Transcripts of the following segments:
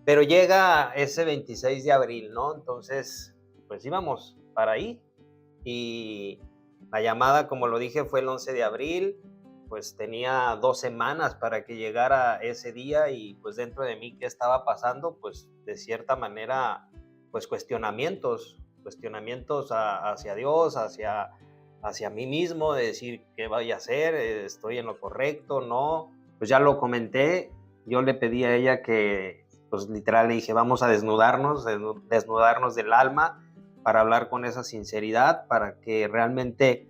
Pero llega ese 26 de abril, ¿no? Entonces, pues íbamos para ahí y la llamada, como lo dije, fue el 11 de abril, pues tenía 2 semanas para que llegara ese día y, pues, dentro de mí, ¿qué estaba pasando? Pues, de cierta manera, pues, cuestionamientos hacia Dios, hacia mí mismo, de decir: "¿Qué voy a hacer? ¿Estoy en lo correcto? ¿No?". Pues, ya lo comenté, yo le pedí a ella que, pues, literal le dije: "Vamos a desnudarnos del alma para hablar con esa sinceridad, para que realmente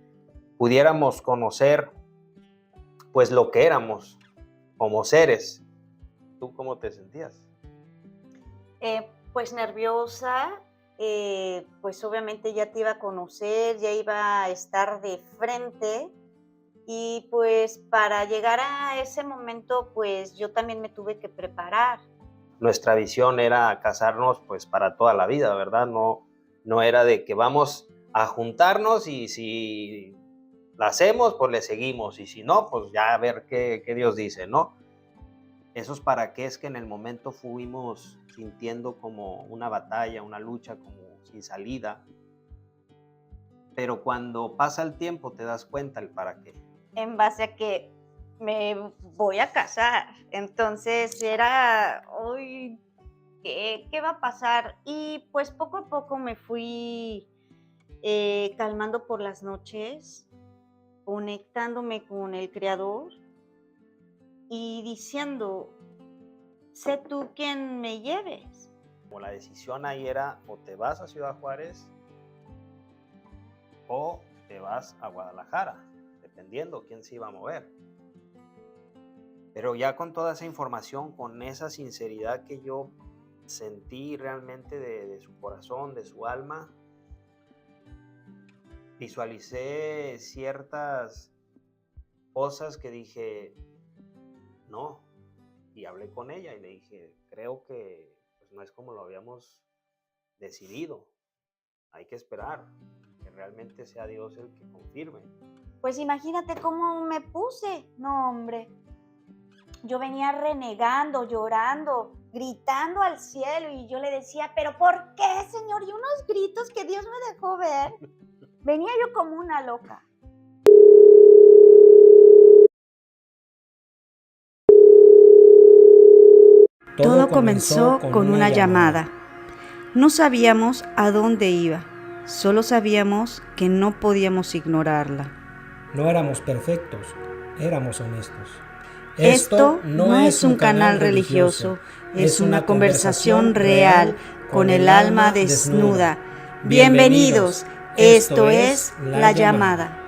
pudiéramos conocer, pues, lo que éramos como seres". ¿Tú cómo te sentías? Pues nerviosa, pues obviamente ya te iba a conocer, ya iba a estar de frente y pues para llegar a ese momento, pues yo también me tuve que preparar. Nuestra visión era casarnos, pues, para toda la vida, ¿verdad? No era de que vamos a juntarnos y si la hacemos, pues, le seguimos, y si no, pues, ya a ver qué Dios dice, ¿no? Esos para qué es que en el momento fuimos sintiendo como una batalla, una lucha como sin salida, pero cuando pasa el tiempo te das cuenta el para qué. En base a que me voy a casar. Entonces era, uy, ¿qué va a pasar? Y pues poco a poco me fui calmando por las noches, conectándome con el Creador y diciendo, sé tú quien me lleves. Como la decisión ahí era o te vas a Ciudad Juárez o te vas a Guadalajara, dependiendo quién se iba a mover. Pero ya con toda esa información, con esa sinceridad que yo sentí realmente de su corazón, de su alma, visualicé ciertas cosas que dije, no, y hablé con ella y le dije, creo que pues, no es como lo habíamos decidido, hay que esperar, que realmente sea Dios el que confirme. Pues imagínate cómo me puse. No, hombre. Yo venía renegando, llorando, gritando al cielo y yo le decía, pero ¿por qué, Señor? Y unos gritos que Dios me dejó ver. Venía yo como una loca. Todo comenzó con una llamada. No sabíamos a dónde iba, solo sabíamos que no podíamos ignorarla. No éramos perfectos, éramos honestos. Esto no es un canal religioso, es una conversación real con el alma desnuda. Bienvenidos, esto es La Llamada.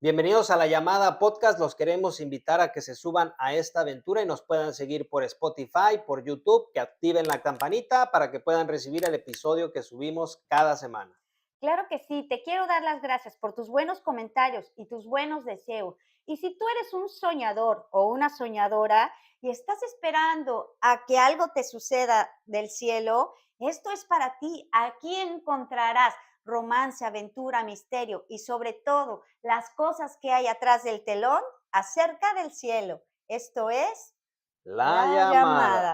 Bienvenidos a La Llamada Podcast. Los queremos invitar a que se suban a esta aventura y nos puedan seguir por Spotify, por YouTube, que activen la campanita para que puedan recibir el episodio que subimos cada semana. Claro que sí, te quiero dar las gracias por tus buenos comentarios y tus buenos deseos. Y si tú eres un soñador o una soñadora y estás esperando a que algo te suceda del cielo, esto es para ti. Aquí encontrarás romance, aventura, misterio y sobre todo las cosas que hay atrás del telón acerca del cielo. Esto es La La Llamada. Llamada.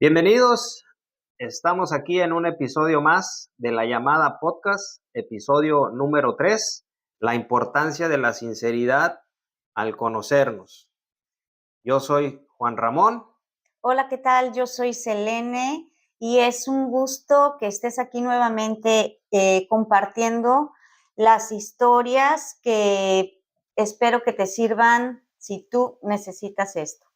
Bienvenidos. Estamos aquí en un episodio más de La Llamada Podcast, episodio número 3, la importancia de la sinceridad al conocernos. Yo soy Juan Ramón. Hola, ¿qué tal? Yo soy Selene y es un gusto que estés aquí nuevamente compartiendo las historias que espero que te sirvan si tú necesitas esto.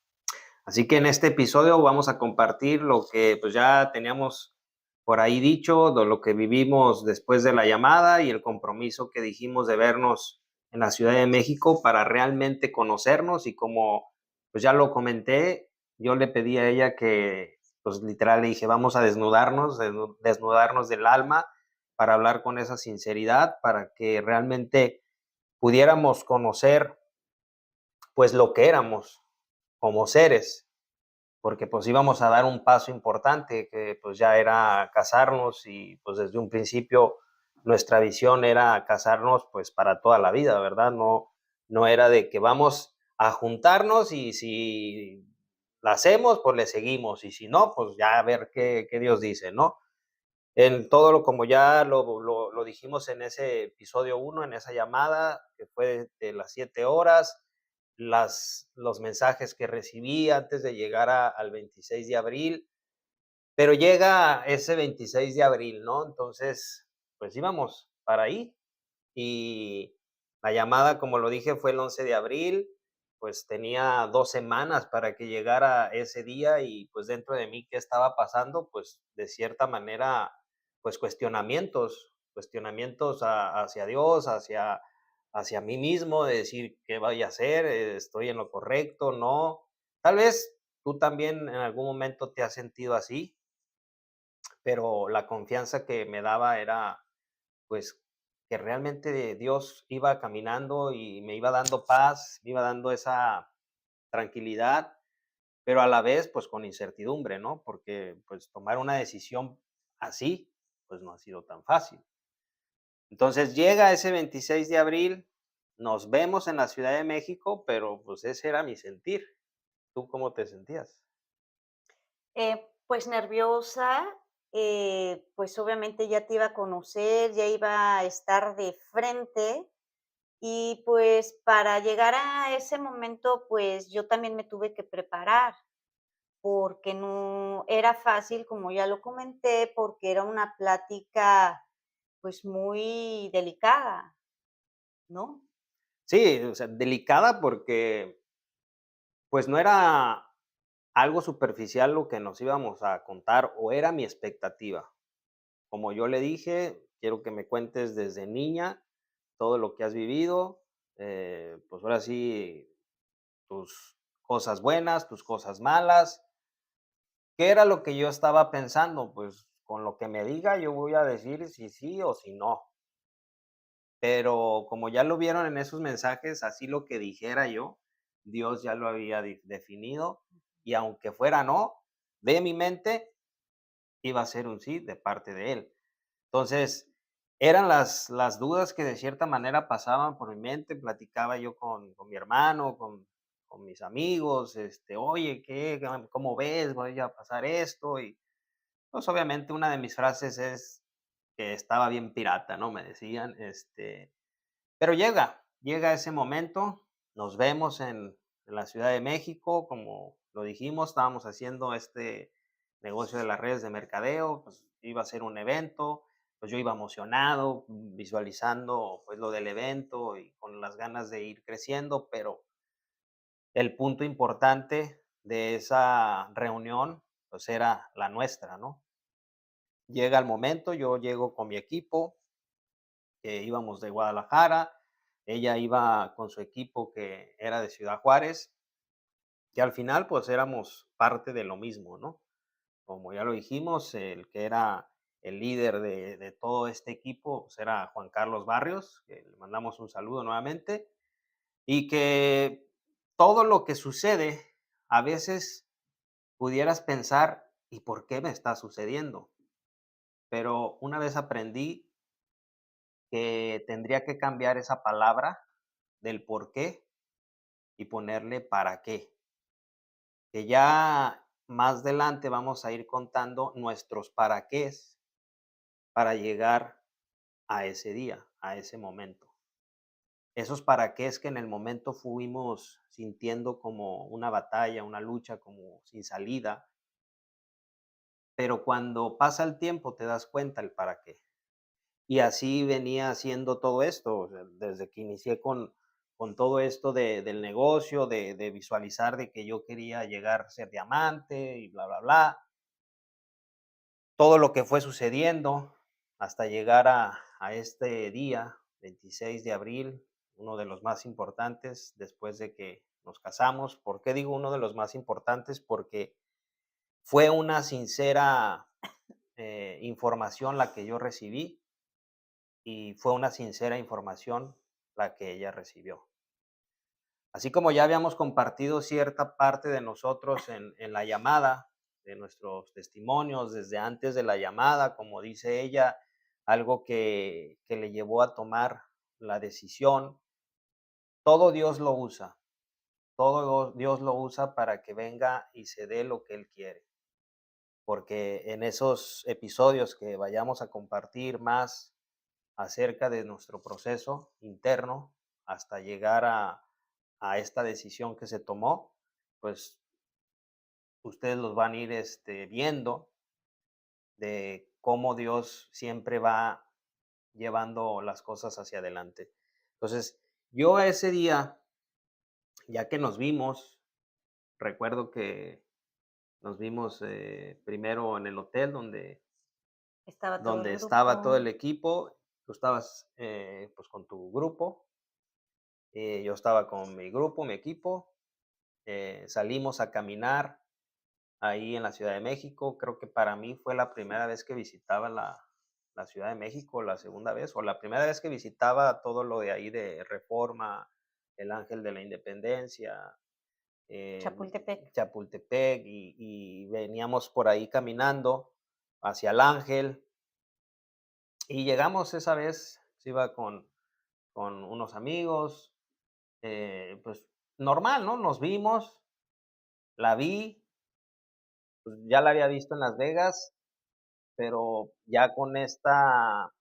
Así que en este episodio vamos a compartir lo que pues ya teníamos por ahí dicho, de lo que vivimos después de la llamada y el compromiso que dijimos de vernos en la Ciudad de México para realmente conocernos y como pues ya lo comenté, yo le pedí a ella que pues literal le dije, vamos a desnudarnos del alma para hablar con esa sinceridad, para que realmente pudiéramos conocer pues lo que éramos como seres. porque pues íbamos a dar un paso importante que pues ya era casarnos y pues desde un principio nuestra visión era casarnos pues para toda la vida, ¿verdad? No era de que vamos a juntarnos y si la hacemos, pues le seguimos y si no, pues ya a ver qué Dios dice, ¿no? En todo lo como ya lo dijimos en ese episodio uno en esa llamada, que fue de las 7 horas, los mensajes que recibí antes de llegar al 26 de abril, pero llega ese 26 de abril, ¿no? Entonces, pues íbamos para ahí y la llamada, como lo dije, fue el 11 de abril, pues tenía 2 semanas para que llegara ese día y, pues, dentro de mí, ¿qué estaba pasando? Pues, de cierta manera, pues, cuestionamientos hacia Dios, hacia mí mismo, de decir: "¿Qué voy a hacer? ¿Estoy en lo correcto? ¿No?". Tal vez tú también en algún momento te has sentido así, pero la confianza que me daba era pues, que realmente Dios iba caminando y me iba dando paz, me iba dando esa tranquilidad, pero a la vez, pues, con incertidumbre, ¿no? Porque, pues, tomar una decisión así, pues, no ha sido tan fácil. Entonces, llega ese 26 de abril, nos vemos en la Ciudad de México, pero, pues, ese era mi sentir. ¿Tú cómo te sentías? Pues nerviosa, pues obviamente ya te iba a conocer, ya iba a estar de frente y pues para llegar a ese momento, pues yo también me tuve que preparar, porque no era fácil, como ya lo comenté, porque era una plática pues muy delicada, ¿no? Sí, o sea, delicada porque, pues, no era algo superficial lo que nos íbamos a contar, o era mi expectativa. Como yo le dije, quiero que me cuentes desde niña todo lo que has vivido, pues ahora sí, tus cosas buenas, tus cosas malas. ¿Qué era lo que yo estaba pensando? Pues con lo que me diga, yo voy a decir si sí o si no. Pero como ya lo vieron en esos mensajes, así lo que dijera yo, Dios ya lo había definido y aunque fuera no, de mi mente, iba a ser un sí de parte de Él. Entonces, eran las dudas que de cierta manera pasaban por mi mente, platicaba yo con mi hermano, con mis amigos, oye, ¿cómo ves? Voy a pasar esto. Y pues obviamente una de mis frases es que estaba bien pirata, ¿no? Me decían, pero llega ese momento, nos vemos en la Ciudad de México, como lo dijimos, estábamos haciendo este negocio de las redes de mercadeo, pues iba a ser un evento, pues yo iba emocionado, visualizando pues lo del evento y con las ganas de ir creciendo, pero el punto importante de esa reunión pues era la nuestra, ¿no? Llega el momento, yo llego con mi equipo, que íbamos de Guadalajara, ella iba con su equipo que era de Ciudad Juárez, que al final pues éramos parte de lo mismo, ¿no? Como ya lo dijimos, el que era el líder de todo este equipo pues era Juan Carlos Barrios, que le mandamos un saludo nuevamente, y que todo lo que sucede, a veces pudieras pensar, ¿y por qué me está sucediendo? Pero una vez aprendí que tendría que cambiar esa palabra del por qué y ponerle para qué, que ya más adelante vamos a ir contando nuestros para qués para llegar a ese día, a ese momento. Esos para qués que en el momento fuimos sintiendo como una batalla, una lucha, como sin salida, pero cuando pasa el tiempo te das cuenta el para qué. Y así venía haciendo todo esto, o sea, desde que inicié con todo esto del negocio, de visualizar de que yo quería llegar a ser diamante y bla, bla, bla. Todo lo que fue sucediendo hasta llegar a este día, 26 de abril, uno de los más importantes después de que nos casamos. ¿Por qué digo uno de los más importantes? Porque fue una sincera información la que yo recibí y fue una sincera información la que ella recibió. Así como ya habíamos compartido cierta parte de nosotros en la llamada, de nuestros testimonios desde antes de la llamada, como dice ella, algo que le llevó a tomar la decisión, todo Dios lo usa, todo Dios lo usa para que venga y se dé lo que Él quiere. Porque en esos episodios que vayamos a compartir más acerca de nuestro proceso interno hasta llegar a esta decisión que se tomó, pues ustedes los van a ir viendo de cómo Dios siempre va llevando las cosas hacia adelante. Entonces, yo ese día, ya que nos vimos, recuerdo que nos vimos primero en el hotel Estaba todo el donde estaba todo grupo. el equipo. Tú estabas pues con tu grupo, yo estaba con mi grupo, mi equipo. Salimos a caminar ahí en la Ciudad de México. Creo que para mí fue la primera vez que visitaba la Ciudad de México, la segunda vez, o la primera vez que visitaba todo lo de ahí de Reforma, el Ángel de la Independencia, eh, Chapultepec. Chapultepec, y veníamos por ahí caminando hacia el Ángel. Y llegamos esa vez, se iba con unos amigos, pues normal, ¿no? Nos vimos, la vi, pues ya la había visto en Las Vegas, pero ya con esta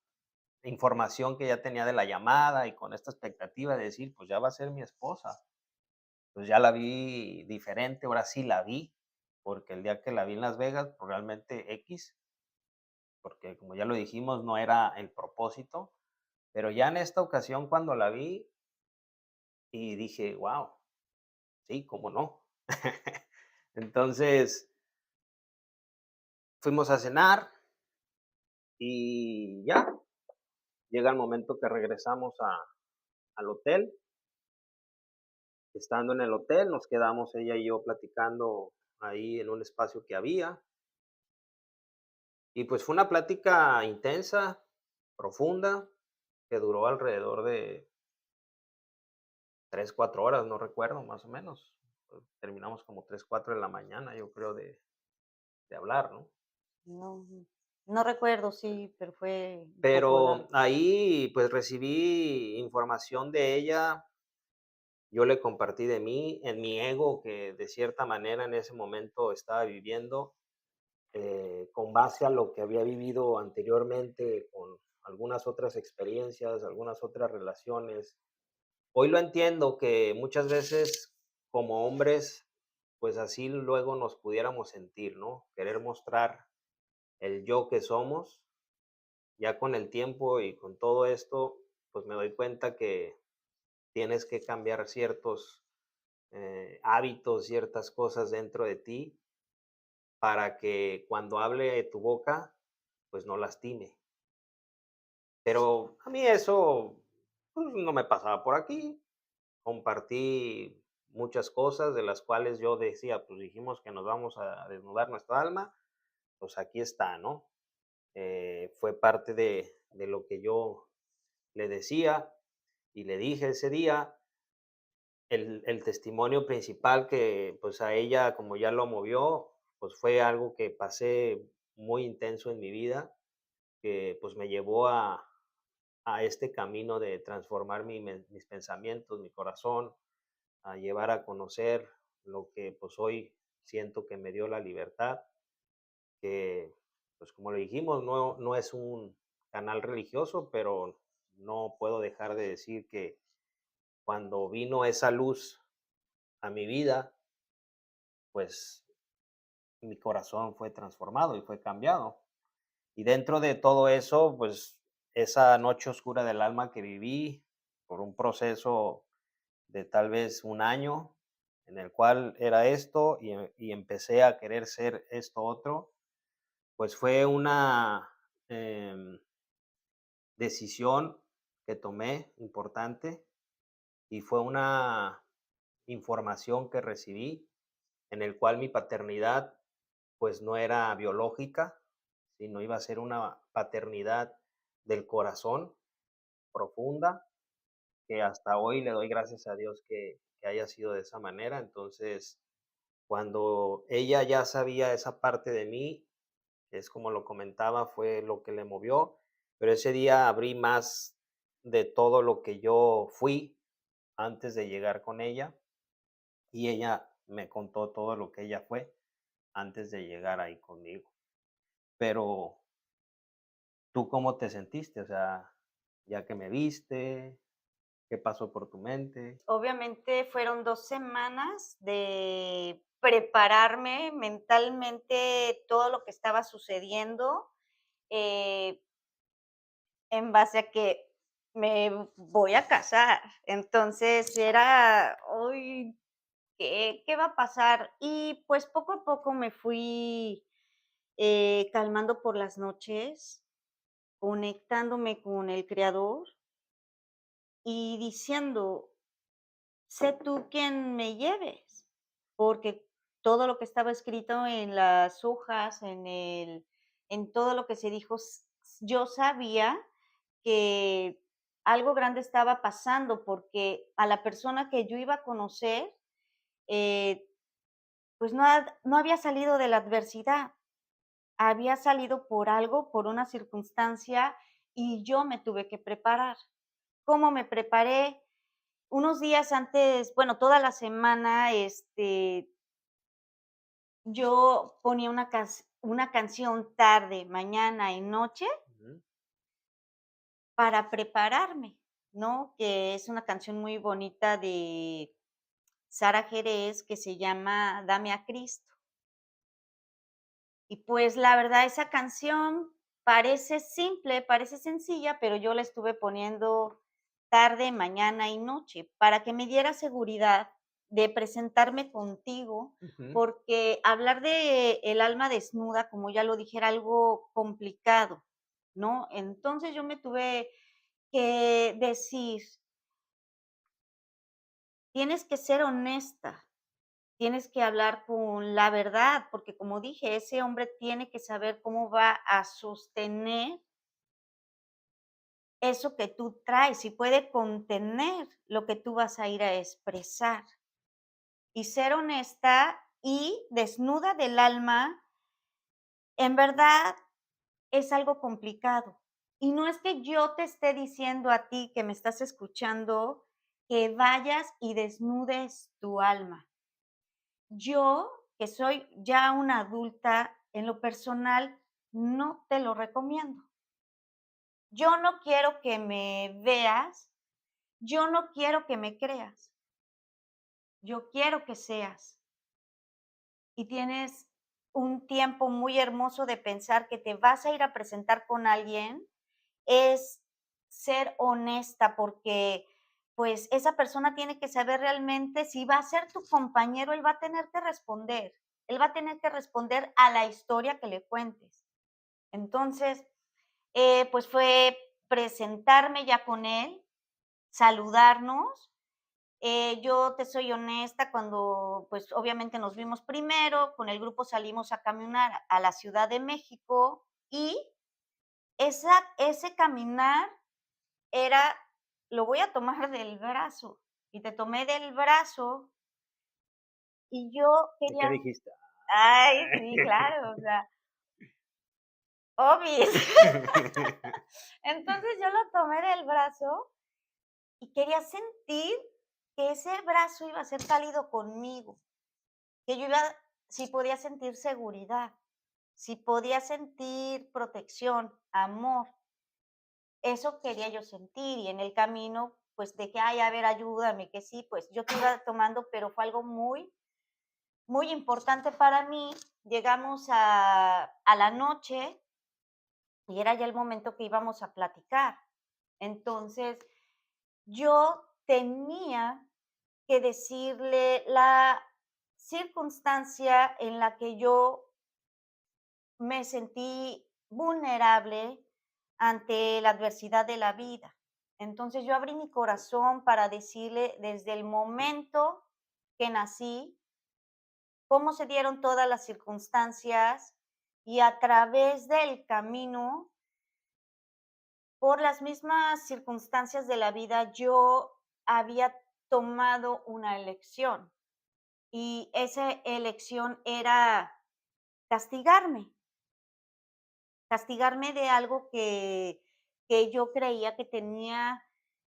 información que ya tenía de la llamada y con esta expectativa de decir, pues ya va a ser mi esposa. Pues ya la vi diferente, ahora sí la vi, porque el día que la vi en Las Vegas, pues realmente X, porque como ya lo dijimos, no era el propósito, pero ya en esta ocasión cuando la vi y dije, wow, sí, cómo no. Entonces fuimos a cenar y ya, llega el momento que regresamos al hotel. Estando en el hotel, nos quedamos ella y yo platicando ahí en un espacio que había. Y pues fue una plática intensa, profunda, que duró alrededor de 3, 4 horas, no recuerdo, más o menos. Terminamos como 3, 4 de la mañana, yo creo, de hablar, ¿no? No, no recuerdo, sí, pero fue un poco Pero largo. ahí pues recibí información de ella, yo le compartí de mí, en mi ego que de cierta manera en ese momento estaba viviendo, con base a lo que había vivido anteriormente con algunas otras experiencias, algunas otras relaciones. Hoy lo entiendo que muchas veces como hombres, pues así luego nos pudiéramos sentir, ¿no? Querer mostrar el yo que somos. Ya con el tiempo y con todo esto, pues me doy cuenta que tienes que cambiar ciertos hábitos, ciertas cosas dentro de ti para que cuando hable tu boca, pues no lastime. Pero a mí eso, pues, no me pasaba por aquí. Compartí muchas cosas de las cuales yo decía, pues dijimos que nos vamos a desnudar nuestra alma, pues aquí está, ¿no? Fue parte de lo que yo le decía y le dije ese día. El testimonio principal que pues a ella, como ya lo movió, pues fue algo que pasé muy intenso en mi vida, que pues me llevó a este camino de transformar mis pensamientos, mi corazón, a llevar a conocer lo que pues hoy siento que me dio la libertad, que pues como le dijimos, no es un canal religioso, pero no puedo dejar de decir que cuando vino esa luz a mi vida, pues mi corazón fue transformado y fue cambiado. Y dentro de todo eso, pues esa noche oscura del alma que viví por un proceso de tal vez un año, en el cual era esto y empecé a querer ser esto otro, pues fue una decisión que tomé importante y fue una información que recibí en el cual mi paternidad pues no era biológica, sino iba a ser una paternidad del corazón profunda, que hasta hoy le doy gracias a Dios que haya sido de esa manera. Entonces, cuando ella ya sabía esa parte de mí, es como lo comentaba, fue lo que le movió, pero ese día abrí más de todo lo que yo fui antes de llegar con ella y ella me contó todo lo que ella fue antes de llegar ahí conmigo. Pero, ¿tú cómo te sentiste? O sea, ya que me viste, ¿qué pasó por tu mente? Obviamente fueron 2 semanas de prepararme mentalmente todo lo que estaba sucediendo, eh, en base a que me voy a casar. Entonces era, uy, ¿qué va a pasar? Y pues poco a poco me fui calmando por las noches, conectándome con el Creador y diciendo, sé tú quien me lleves, porque todo lo que estaba escrito en las hojas, en todo lo que se dijo, yo sabía que algo grande estaba pasando, porque a la persona que yo iba a conocer, eh, pues no había salido de la adversidad, había salido por algo, por una circunstancia, y yo me tuve que preparar. ¿Cómo me preparé? Unos días antes, bueno, toda la semana, yo ponía una canción tarde, mañana y noche Ujú, para prepararme, ¿no? Que es una canción muy bonita de Sara Jerez que se llama Dame a Cristo. Y pues la verdad, esa canción parece simple, parece sencilla, pero yo la estuve poniendo tarde, mañana y noche para que me diera seguridad de presentarme contigo, ujú. porque hablar de el alma desnuda, como ya lo dije, era algo complicado, ¿no? Entonces yo me tuve que decir, tienes que ser honesta, tienes que hablar con la verdad, porque como dije, ese hombre tiene que saber cómo va a sostener eso que tú traes y puede contener lo que tú vas a ir a expresar. Y ser honesta y desnuda del alma, en verdad es algo complicado. Y no es que yo te esté diciendo a ti que me estás escuchando que vayas y desnudes tu alma. Yo, que soy ya una adulta, en lo personal, no te lo recomiendo. Yo no quiero que me veas, yo no quiero que me creas, yo quiero que seas. Y tienes un tiempo muy hermoso de pensar que te vas a ir a presentar con alguien, es ser honesta, porque pues esa persona tiene que saber realmente si va a ser tu compañero, él va a tener que responder, él va a tener que responder a la historia que le cuentes. Entonces, pues fue presentarme ya con él, saludarnos. Yo te soy honesta, cuando pues obviamente nos vimos primero, con el grupo salimos a caminar a la Ciudad de México y ese caminar era, lo voy a tomar del brazo y te tomé del brazo y yo ¿Y qué quería, dijiste? ay, sí, claro, o sea, obvio. Entonces yo lo tomé del brazo y quería sentir que ese brazo iba a ser cálido conmigo, que yo iba, si podía sentir seguridad, si podía sentir protección, amor, eso quería yo sentir y en el camino, pues de que, ay, a ver, ayúdame, que sí, pues yo te iba tomando, pero fue algo muy, muy importante para mí. Llegamos a la noche y era ya el momento que íbamos a platicar. Entonces, yo tenía que decirle la circunstancia en la que yo me sentí vulnerable ante la adversidad de la vida. Entonces yo abrí mi corazón para decirle desde el momento que nací, cómo se dieron todas las circunstancias y a través del camino, por las mismas circunstancias de la vida, yo había tomado una elección y esa elección era castigarme, castigarme de algo que yo creía que tenía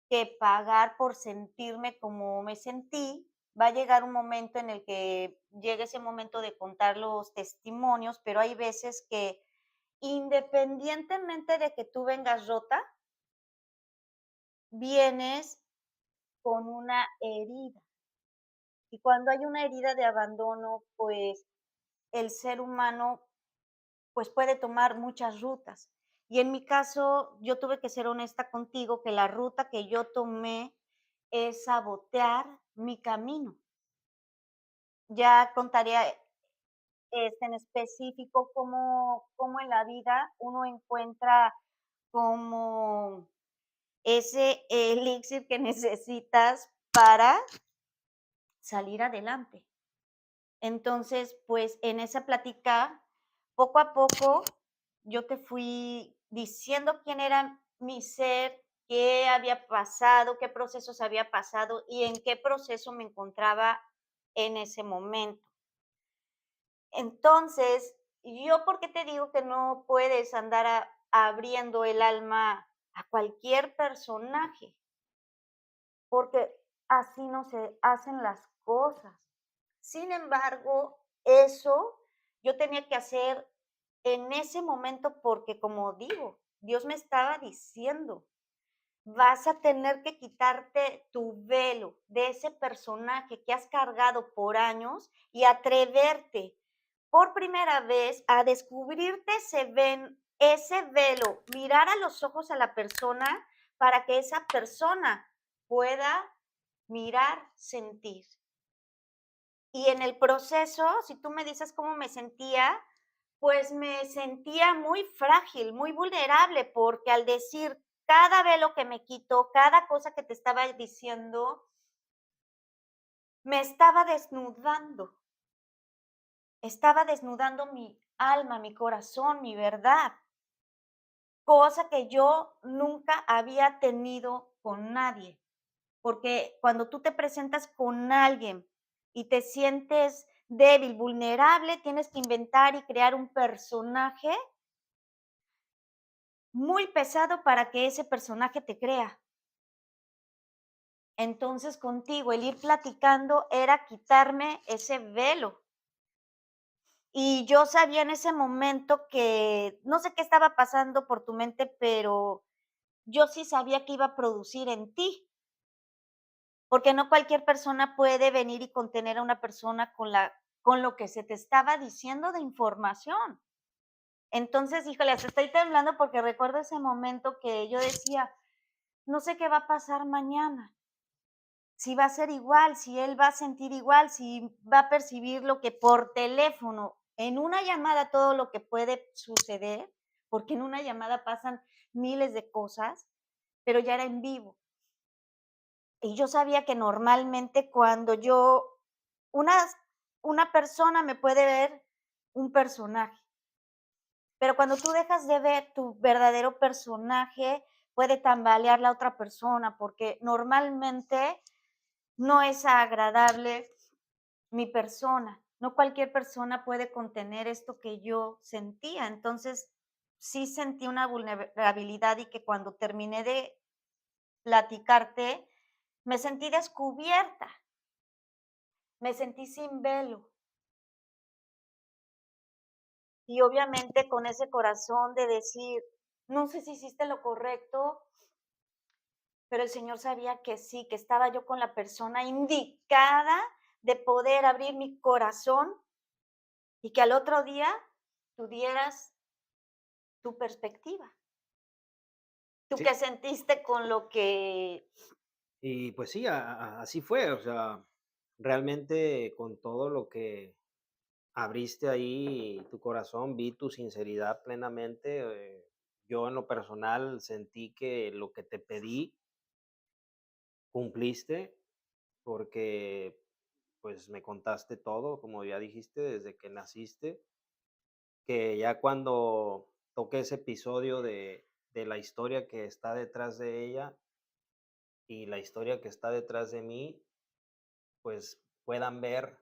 que pagar por sentirme como me sentí. Va a llegar un momento en el que llegue ese momento de contar los testimonios, pero hay veces que independientemente de que tú vengas rota, vienes con una herida. Y cuando hay una herida de abandono, pues el ser humano pues puede tomar muchas rutas. Y en mi caso, yo tuve que ser honesta contigo que la ruta que yo tomé es sabotear mi camino. Ya contaré en específico cómo en la vida uno encuentra como ese elixir que necesitas para salir adelante. Entonces, pues en esa plática, poco a poco, yo te fui diciendo quién era mi ser, qué había pasado, qué procesos había pasado y en qué proceso me encontraba en ese momento. Entonces, yo, ¿por qué te digo que no puedes andar abriendo el alma a cualquier personaje? Porque así no se hacen las cosas. Sin embargo, eso yo tenía que hacer en ese momento porque, como digo, Dios me estaba diciendo, vas a tener que quitarte tu velo de ese personaje que has cargado por años y atreverte por primera vez a descubrirte ese velo, mirar a los ojos a la persona para que esa persona pueda mirar, sentir. Y en el proceso, si tú me dices cómo me sentía, pues me sentía muy frágil, muy vulnerable, porque al decir cada velo que me quito, cada cosa que te estaba diciendo, me estaba desnudando mi alma, mi corazón, mi verdad, cosa que yo nunca había tenido con nadie. Porque cuando tú te presentas con alguien y te sientes débil, vulnerable, tienes que inventar y crear un personaje muy pesado para que ese personaje te crea. Entonces, contigo, el ir platicando era quitarme ese velo. Y yo sabía en ese momento que no sé qué estaba pasando por tu mente, pero yo sí sabía que iba a producir en ti. Porque no cualquier persona puede venir y contener a una persona con lo que se te estaba diciendo de información. Entonces, híjole, hasta estoy temblando porque recuerdo ese momento que yo decía, no sé qué va a pasar mañana, si va a ser igual, si él va a sentir igual, si va a percibir lo que por teléfono, en una llamada todo lo que puede suceder, porque en una llamada pasan miles de cosas, pero ya era en vivo. Y yo sabía que normalmente cuando una, una persona me puede ver un personaje, pero cuando tú dejas de ver tu verdadero personaje, puede tambalear la otra persona, porque normalmente no es agradable mi persona. No cualquier persona puede contener esto que yo sentía. Entonces, sí sentí una vulnerabilidad y que cuando terminé de platicarte, me sentí descubierta. Me sentí sin velo y obviamente con ese corazón de decir, no sé si hiciste lo correcto, pero el Señor sabía que sí, que estaba yo con la persona indicada de poder abrir mi corazón y que al otro día tú dieras tu perspectiva. ¿Tú Sí, qué sentiste con lo que... y pues sí, así fue, o sea, realmente con todo lo que abriste ahí tu corazón, vi tu sinceridad plenamente. Yo en lo personal sentí que lo que te pedí cumpliste porque pues me contaste todo, como ya dijiste, desde que naciste, que ya cuando toqué ese episodio de la historia que está detrás de ella, y la historia que está detrás de mí, pues puedan ver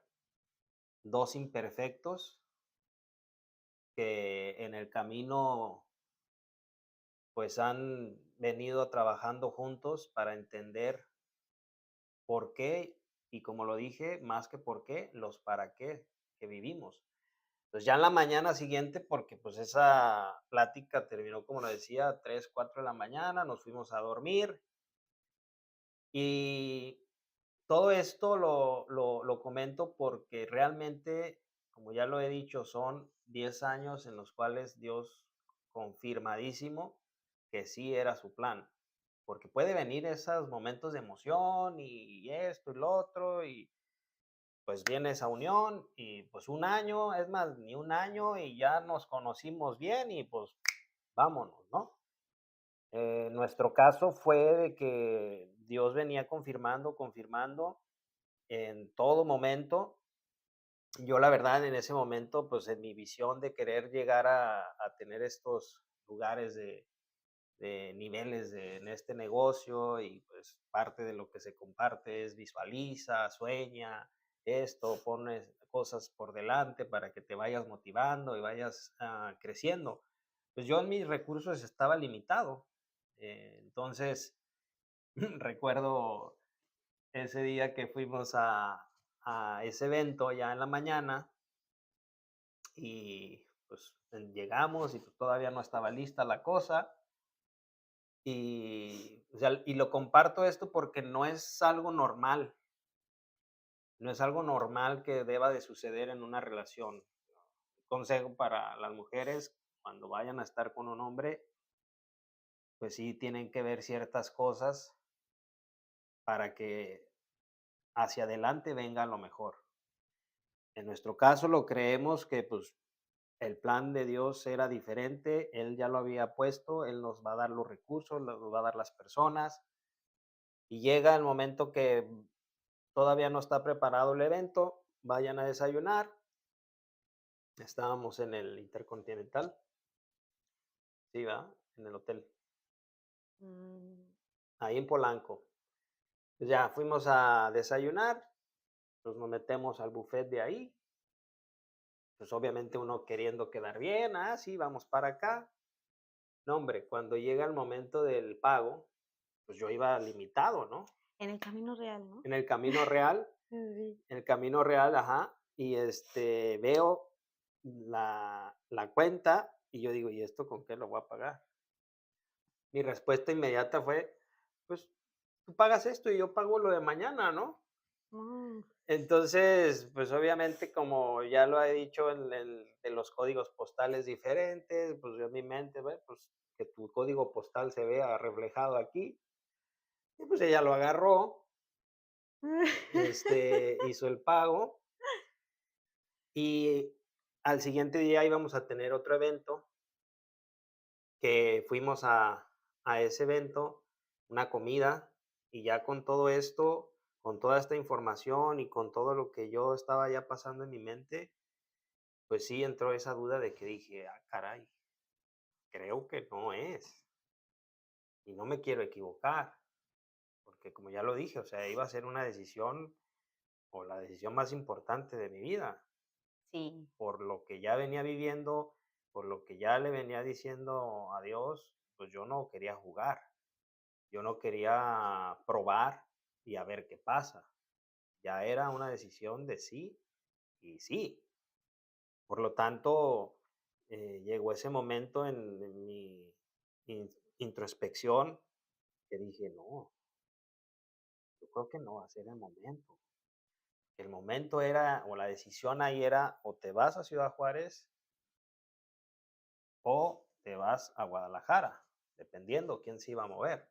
dos imperfectos que en el camino pues han venido trabajando juntos para entender por qué y como lo dije, más que por qué, los para qué que vivimos. Pues ya en la mañana siguiente, porque pues esa plática terminó, como lo decía, 3 4 de la mañana, nos fuimos a dormir y todo esto lo comento porque realmente, como ya lo he dicho, son 10 años en los cuales Dios confirmadísimo que sí era su plan. Porque puede venir esos momentos de emoción y esto y lo otro, y pues viene esa unión y pues un año, es más, ni un año y ya nos conocimos bien y pues vámonos, ¿no? Nuestro caso fue de que Dios venía confirmando, confirmando en todo momento. Yo la verdad en ese momento, pues en mi visión de querer llegar a tener estos lugares de niveles en este negocio y pues parte de lo que se comparte es visualiza, sueña, esto, pones cosas por delante para que te vayas motivando y vayas creciendo. Pues yo en mis recursos estaba limitado. Entonces, recuerdo ese día que fuimos a ese evento ya en la mañana y pues llegamos y pues, todavía no estaba lista la cosa. Y, o sea, y lo comparto esto porque no es algo normal, no es algo normal que deba de suceder en una relación. Consejo para las mujeres, cuando vayan a estar con un hombre, pues sí tienen que ver ciertas cosas para que hacia adelante venga lo mejor. En nuestro caso lo creemos que pues el plan de Dios era diferente, Él ya lo había puesto, Él nos va a dar los recursos, nos va a dar las personas, y llega el momento que todavía no está preparado el evento, vayan a desayunar. Estábamos en el Intercontinental, sí, va, en el hotel, Mm, ahí en Polanco. Pues ya fuimos a desayunar, pues nos metemos al buffet de ahí, pues obviamente uno queriendo quedar bien, sí, vamos para acá. No, hombre, cuando llega el momento del pago, pues yo iba limitado, ¿no? en el camino real, ¿no? En el camino real, Sí. en el camino real, ajá, y veo la cuenta y yo digo, ¿y esto con qué lo voy a pagar? Mi respuesta inmediata fue, pues tú pagas esto y yo pago lo de mañana, ¿no? Mm, Entonces, pues obviamente como ya lo he dicho de los códigos postales diferentes, pues yo en mi mente, pues que tu código postal se vea reflejado aquí, y pues ella lo agarró, hizo el pago y al siguiente día íbamos a tener otro evento que fuimos a ese evento, una comida, y ya con todo esto, con toda esta información y con todo lo que yo estaba ya pasando en mi mente, pues sí entró esa duda de que dije, caray, creo que no es, y no me quiero equivocar, porque como ya lo dije, o sea, iba a ser una decisión o la decisión más importante de mi vida, sí. por lo que ya venía viviendo, por lo que ya le venía diciendo a Dios, pues yo no quería jugar. Yo no quería probar y a ver qué pasa. Ya era una decisión de sí y sí. Por lo tanto, llegó ese momento en mi introspección que dije, no, yo creo que no va a ser el momento. El momento era, o la decisión ahí era, o te vas a Ciudad Juárez o te vas a Guadalajara, dependiendo quién se iba a mover.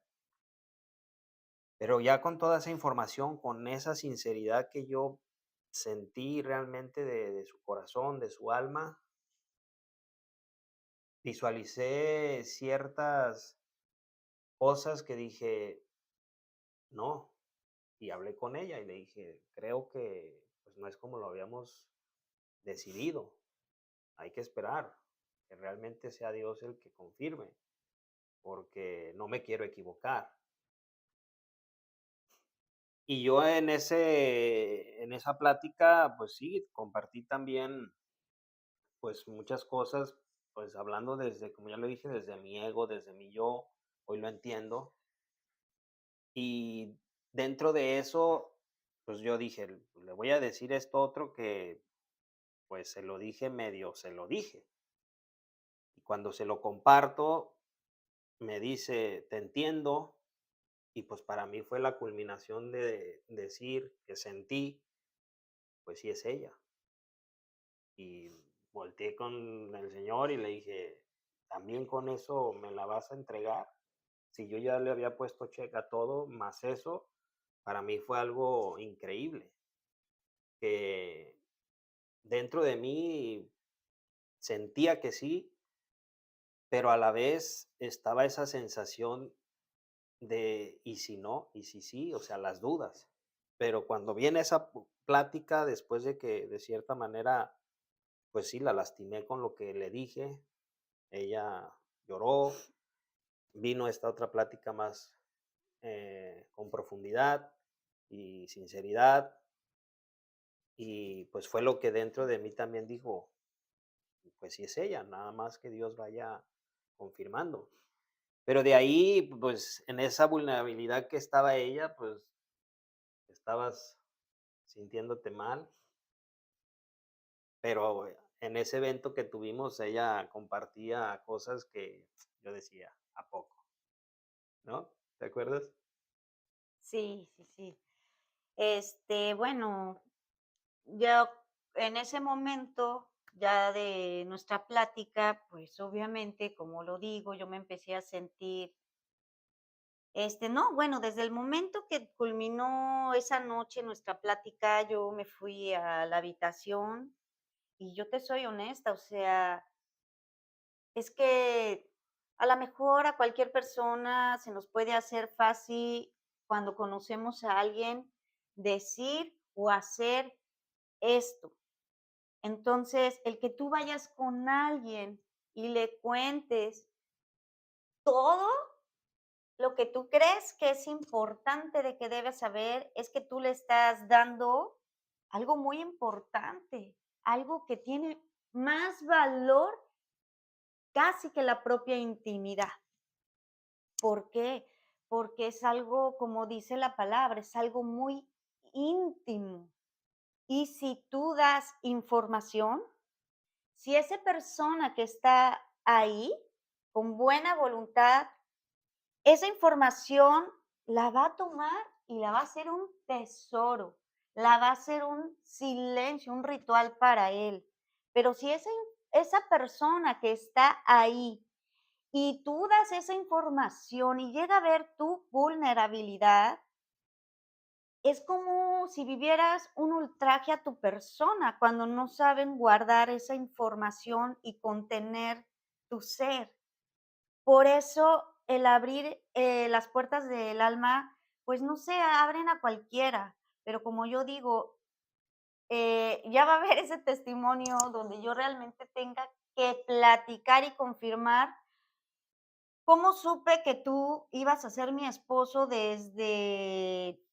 Pero ya con toda esa información, con esa sinceridad que yo sentí realmente de su corazón, de su alma, visualicé ciertas cosas que dije, no, y hablé con ella y le dije, creo que pues no es como lo habíamos decidido, hay que esperar, que realmente sea Dios el que confirme, porque no me quiero equivocar. Y yo en esa plática, pues sí, compartí también, pues, muchas cosas, pues, hablando desde, como ya lo dije, desde mi ego, desde mi yo, hoy lo entiendo. Y dentro de eso, pues, yo dije: "Le voy a decir esto otro que, pues, se lo dije medio se lo dije". Y cuando se lo comparto, me dice: "Te entiendo". Y, pues, para mí fue la culminación de decir que sentí, pues, sí es ella. Y volteé con el señor y le dije: "¿También con eso me la vas a entregar?". Si yo ya le había puesto cheque a todo, más eso, para mí fue algo increíble, que dentro de mí sentía que sí, pero a la vez estaba esa sensación de, ¿y si no? ¿Y si sí? O sea, las dudas. Pero cuando viene esa plática, después de que de cierta manera, pues sí, la lastimé con lo que le dije, ella lloró, vino esta otra plática más con profundidad y sinceridad, y pues fue lo que dentro de mí también dijo, pues sí es ella, nada más que Dios vaya confirmando. Pero de ahí, pues en esa vulnerabilidad que estaba ella, pues estabas sintiéndote mal, pero en ese evento que tuvimos, ella compartía cosas que yo decía, ¿a poco? ¿No? ¿Te acuerdas? Sí, sí, sí. Bueno, yo en ese momento ya de nuestra plática, pues obviamente, como lo digo, yo me empecé a sentir, no, bueno, desde el momento que culminó esa noche nuestra plática, yo me fui a la habitación y yo te soy honesta, o sea, es que a lo mejor a cualquier persona se nos puede hacer fácil cuando conocemos a alguien decir o hacer esto. Entonces, el que tú vayas con alguien y le cuentes todo lo que tú crees que es importante de que debes saber, es que tú le estás dando algo muy importante, algo que tiene más valor casi que la propia intimidad. ¿Por qué? Porque es algo, como dice la palabra, es algo muy íntimo. Y si tú das información, si esa persona que está ahí con buena voluntad, esa información la va a tomar y la va a hacer un tesoro, la va a hacer un silencio, un ritual para él. Pero si esa persona que está ahí y tú das esa información y llega a ver tu vulnerabilidad, es como si vivieras un ultraje a tu persona cuando no saben guardar esa información y contener tu ser. Por eso el abrir las puertas del alma, pues no se abren a cualquiera, pero como yo digo, ya va a haber ese testimonio donde yo realmente tenga que platicar y confirmar cómo supe que tú ibas a ser mi esposo desde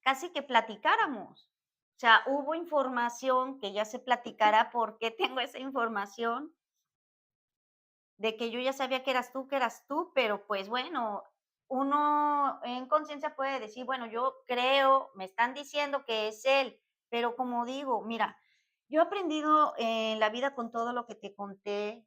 casi que platicáramos. O sea, hubo información que ya se platicará por qué tengo esa información, de que yo ya sabía que eras tú, pero pues bueno, uno en conciencia puede decir, bueno, yo creo, me están diciendo que es él, pero como digo, mira, yo he aprendido en la vida con todo lo que te conté,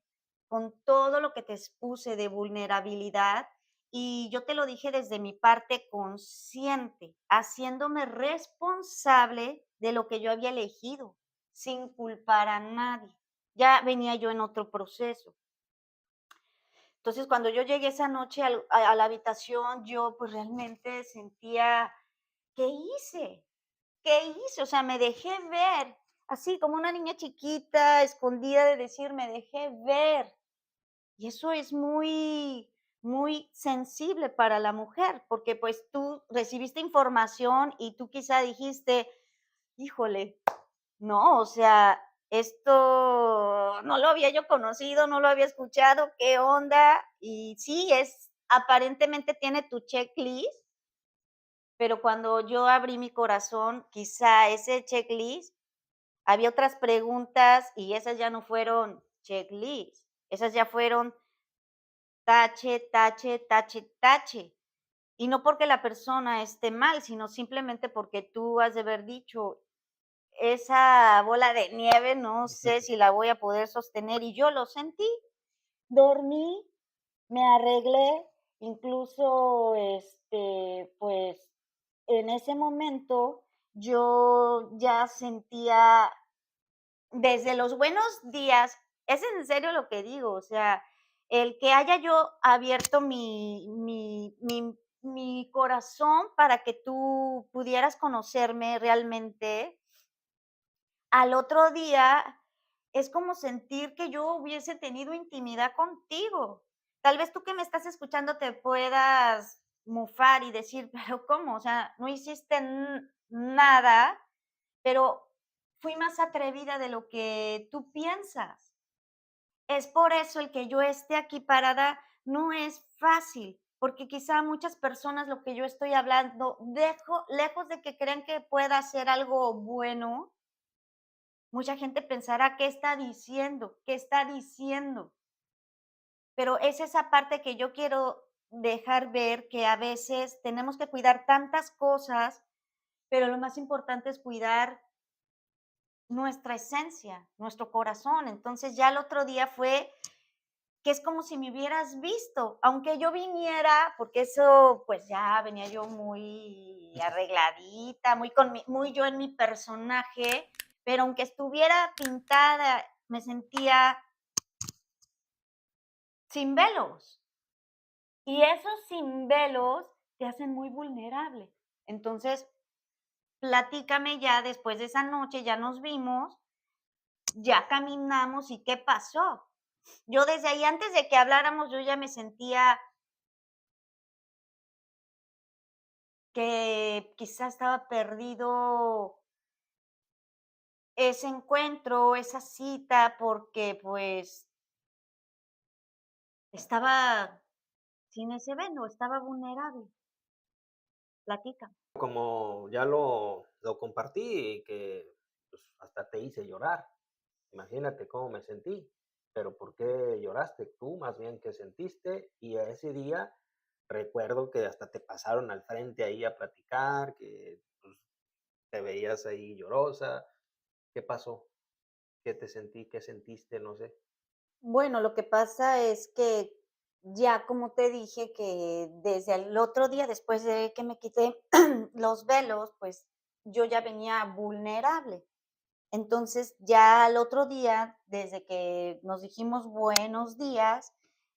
con todo lo que te expuse de vulnerabilidad, y yo te lo dije desde mi parte consciente, haciéndome responsable de lo que yo había elegido, sin culpar a nadie. Ya venía yo en otro proceso. Entonces, cuando yo llegué esa noche a la habitación, yo, pues, realmente sentía, ¿qué hice? ¿Qué hice? O sea, me dejé ver, así como una niña chiquita, escondida, de decir: "Me dejé ver". Y eso es muy, muy sensible para la mujer, porque, pues, tú recibiste información y tú quizá dijiste: "Híjole, no, o sea, esto no lo había yo conocido, no lo había escuchado, ¿qué onda?". Y sí, aparentemente tiene tu checklist, pero cuando yo abrí mi corazón, quizá ese checklist, había otras preguntas y esas ya no fueron checklist, esas ya fueron tache, tache, tache, tache. Y no porque la persona esté mal, sino simplemente porque tú has de haber dicho: "Esa bola de nieve no sé si la voy a poder sostener", y yo lo sentí. Dormí, me arreglé, incluso, pues, en ese momento yo ya sentía desde los buenos días, es en serio lo que digo, o sea, el que haya yo abierto mi corazón para que tú pudieras conocerme realmente, al otro día es como sentir que yo hubiese tenido intimidad contigo. Tal vez tú que me estás escuchando te puedas mofar y decir, pero ¿cómo? O sea, no hiciste nada, pero fui más atrevida de lo que tú piensas. Es por eso el que yo esté aquí parada no es fácil, porque quizá muchas personas lo que yo estoy hablando, lejos de que crean que pueda ser algo bueno, mucha gente pensará, ¿qué está diciendo? ¿Qué está diciendo? Pero es esa parte que yo quiero dejar ver que a veces tenemos que cuidar tantas cosas, pero lo más importante es cuidar nuestra esencia, nuestro corazón. Entonces ya el otro día fue que es como si me hubieras visto, aunque yo viniera, porque eso pues ya venía yo muy arregladita, muy yo en mi personaje, pero aunque estuviera pintada, me sentía sin velos. Y esos sin velos te hacen muy vulnerable. Entonces, platícame ya después de esa noche, ya nos vimos, ya caminamos y qué pasó. Yo desde ahí, antes de que habláramos, yo ya me sentía que quizá estaba perdido ese encuentro, esa cita, porque pues estaba sin ese velo, estaba vulnerable. Platica. Como ya lo compartí, que pues, hasta te hice llorar. Imagínate cómo me sentí. Pero ¿por qué lloraste tú? Más bien, ¿qué sentiste? Y a ese día recuerdo que hasta te pasaron al frente ahí a platicar, que pues, te veías ahí llorosa. ¿Qué pasó? ¿Qué te sentí? ¿Qué sentiste? No sé. Bueno, lo que pasa es que ya como te dije que desde el otro día, después de que me quité los velos, pues yo ya venía vulnerable. Entonces, ya al otro día, desde que nos dijimos buenos días,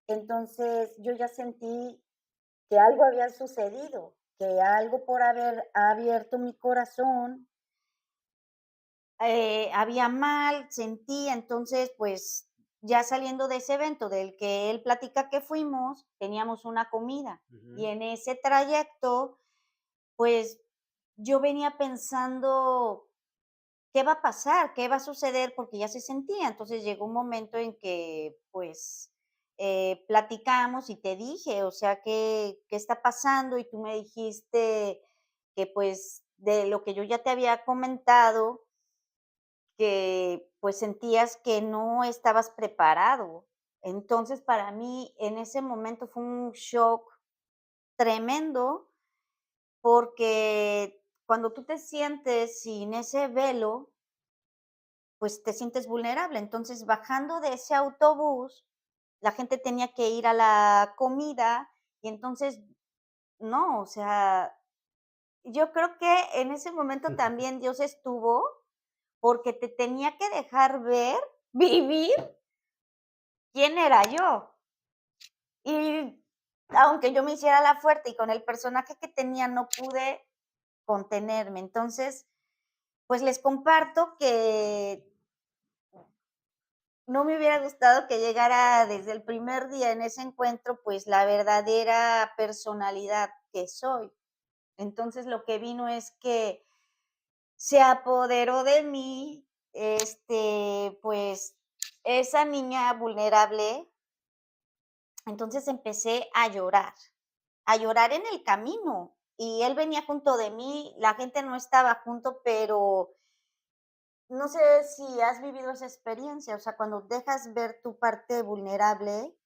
entonces yo ya sentí que algo había sucedido, que algo por haber abierto mi corazón, había mal, sentí, entonces, pues, ya saliendo de ese evento del que él platica que fuimos, teníamos una comida, y Ujú. en ese trayecto, pues, yo venía pensando, ¿qué va a pasar? ¿Qué va a suceder? Porque ya se sentía. Entonces, llegó un momento en que, pues, platicamos y te dije, o sea, ¿qué está pasando? Y tú me dijiste que, pues, de lo que yo ya te había comentado, que, pues, sentías que no estabas preparado. Entonces, para mí, en ese momento fue un shock tremendo, porque cuando tú te sientes sin ese velo, pues, te sientes vulnerable. Entonces, bajando de ese autobús, la gente tenía que ir a la comida y entonces, no, o sea, yo creo que en ese momento también Dios estuvo, porque te tenía que dejar ver, vivir quién era yo. Y aunque yo me hiciera la fuerte y con el personaje que tenía no pude contenerme. Entonces, pues les comparto que no me hubiera gustado que llegara desde el primer día en ese encuentro, pues la verdadera personalidad que soy. Entonces lo que vino es que se apoderó de mí, pues esa niña vulnerable. Entonces empecé a llorar en el camino. y él venía junto de mí, la gente no estaba junto, pero no sé si has vivido esa experiencia, o sea, cuando dejas ver tu parte vulnerable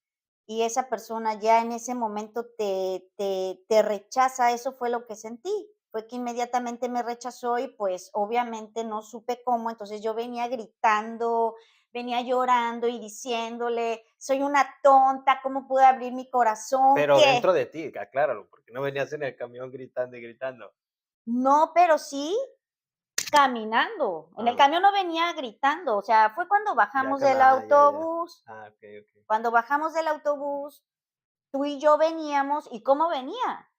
y esa persona ya en ese momento te rechaza, eso fue lo que sentí. Fue que inmediatamente me rechazó y pues obviamente no supe cómo, entonces yo venía gritando, venía llorando y diciéndole, soy una tonta, ¿cómo pude abrir mi corazón? Pero ¿Qué? dentro de ti, acláralo, porque no venías en el camión gritando y gritando. No, pero sí caminando. En el Ah, camión no venía gritando, o sea, fue cuando ya bajamos que del ya. autobús. Okey, okey. Cuando bajamos del autobús, tú y yo veníamos, ¿y cómo venía?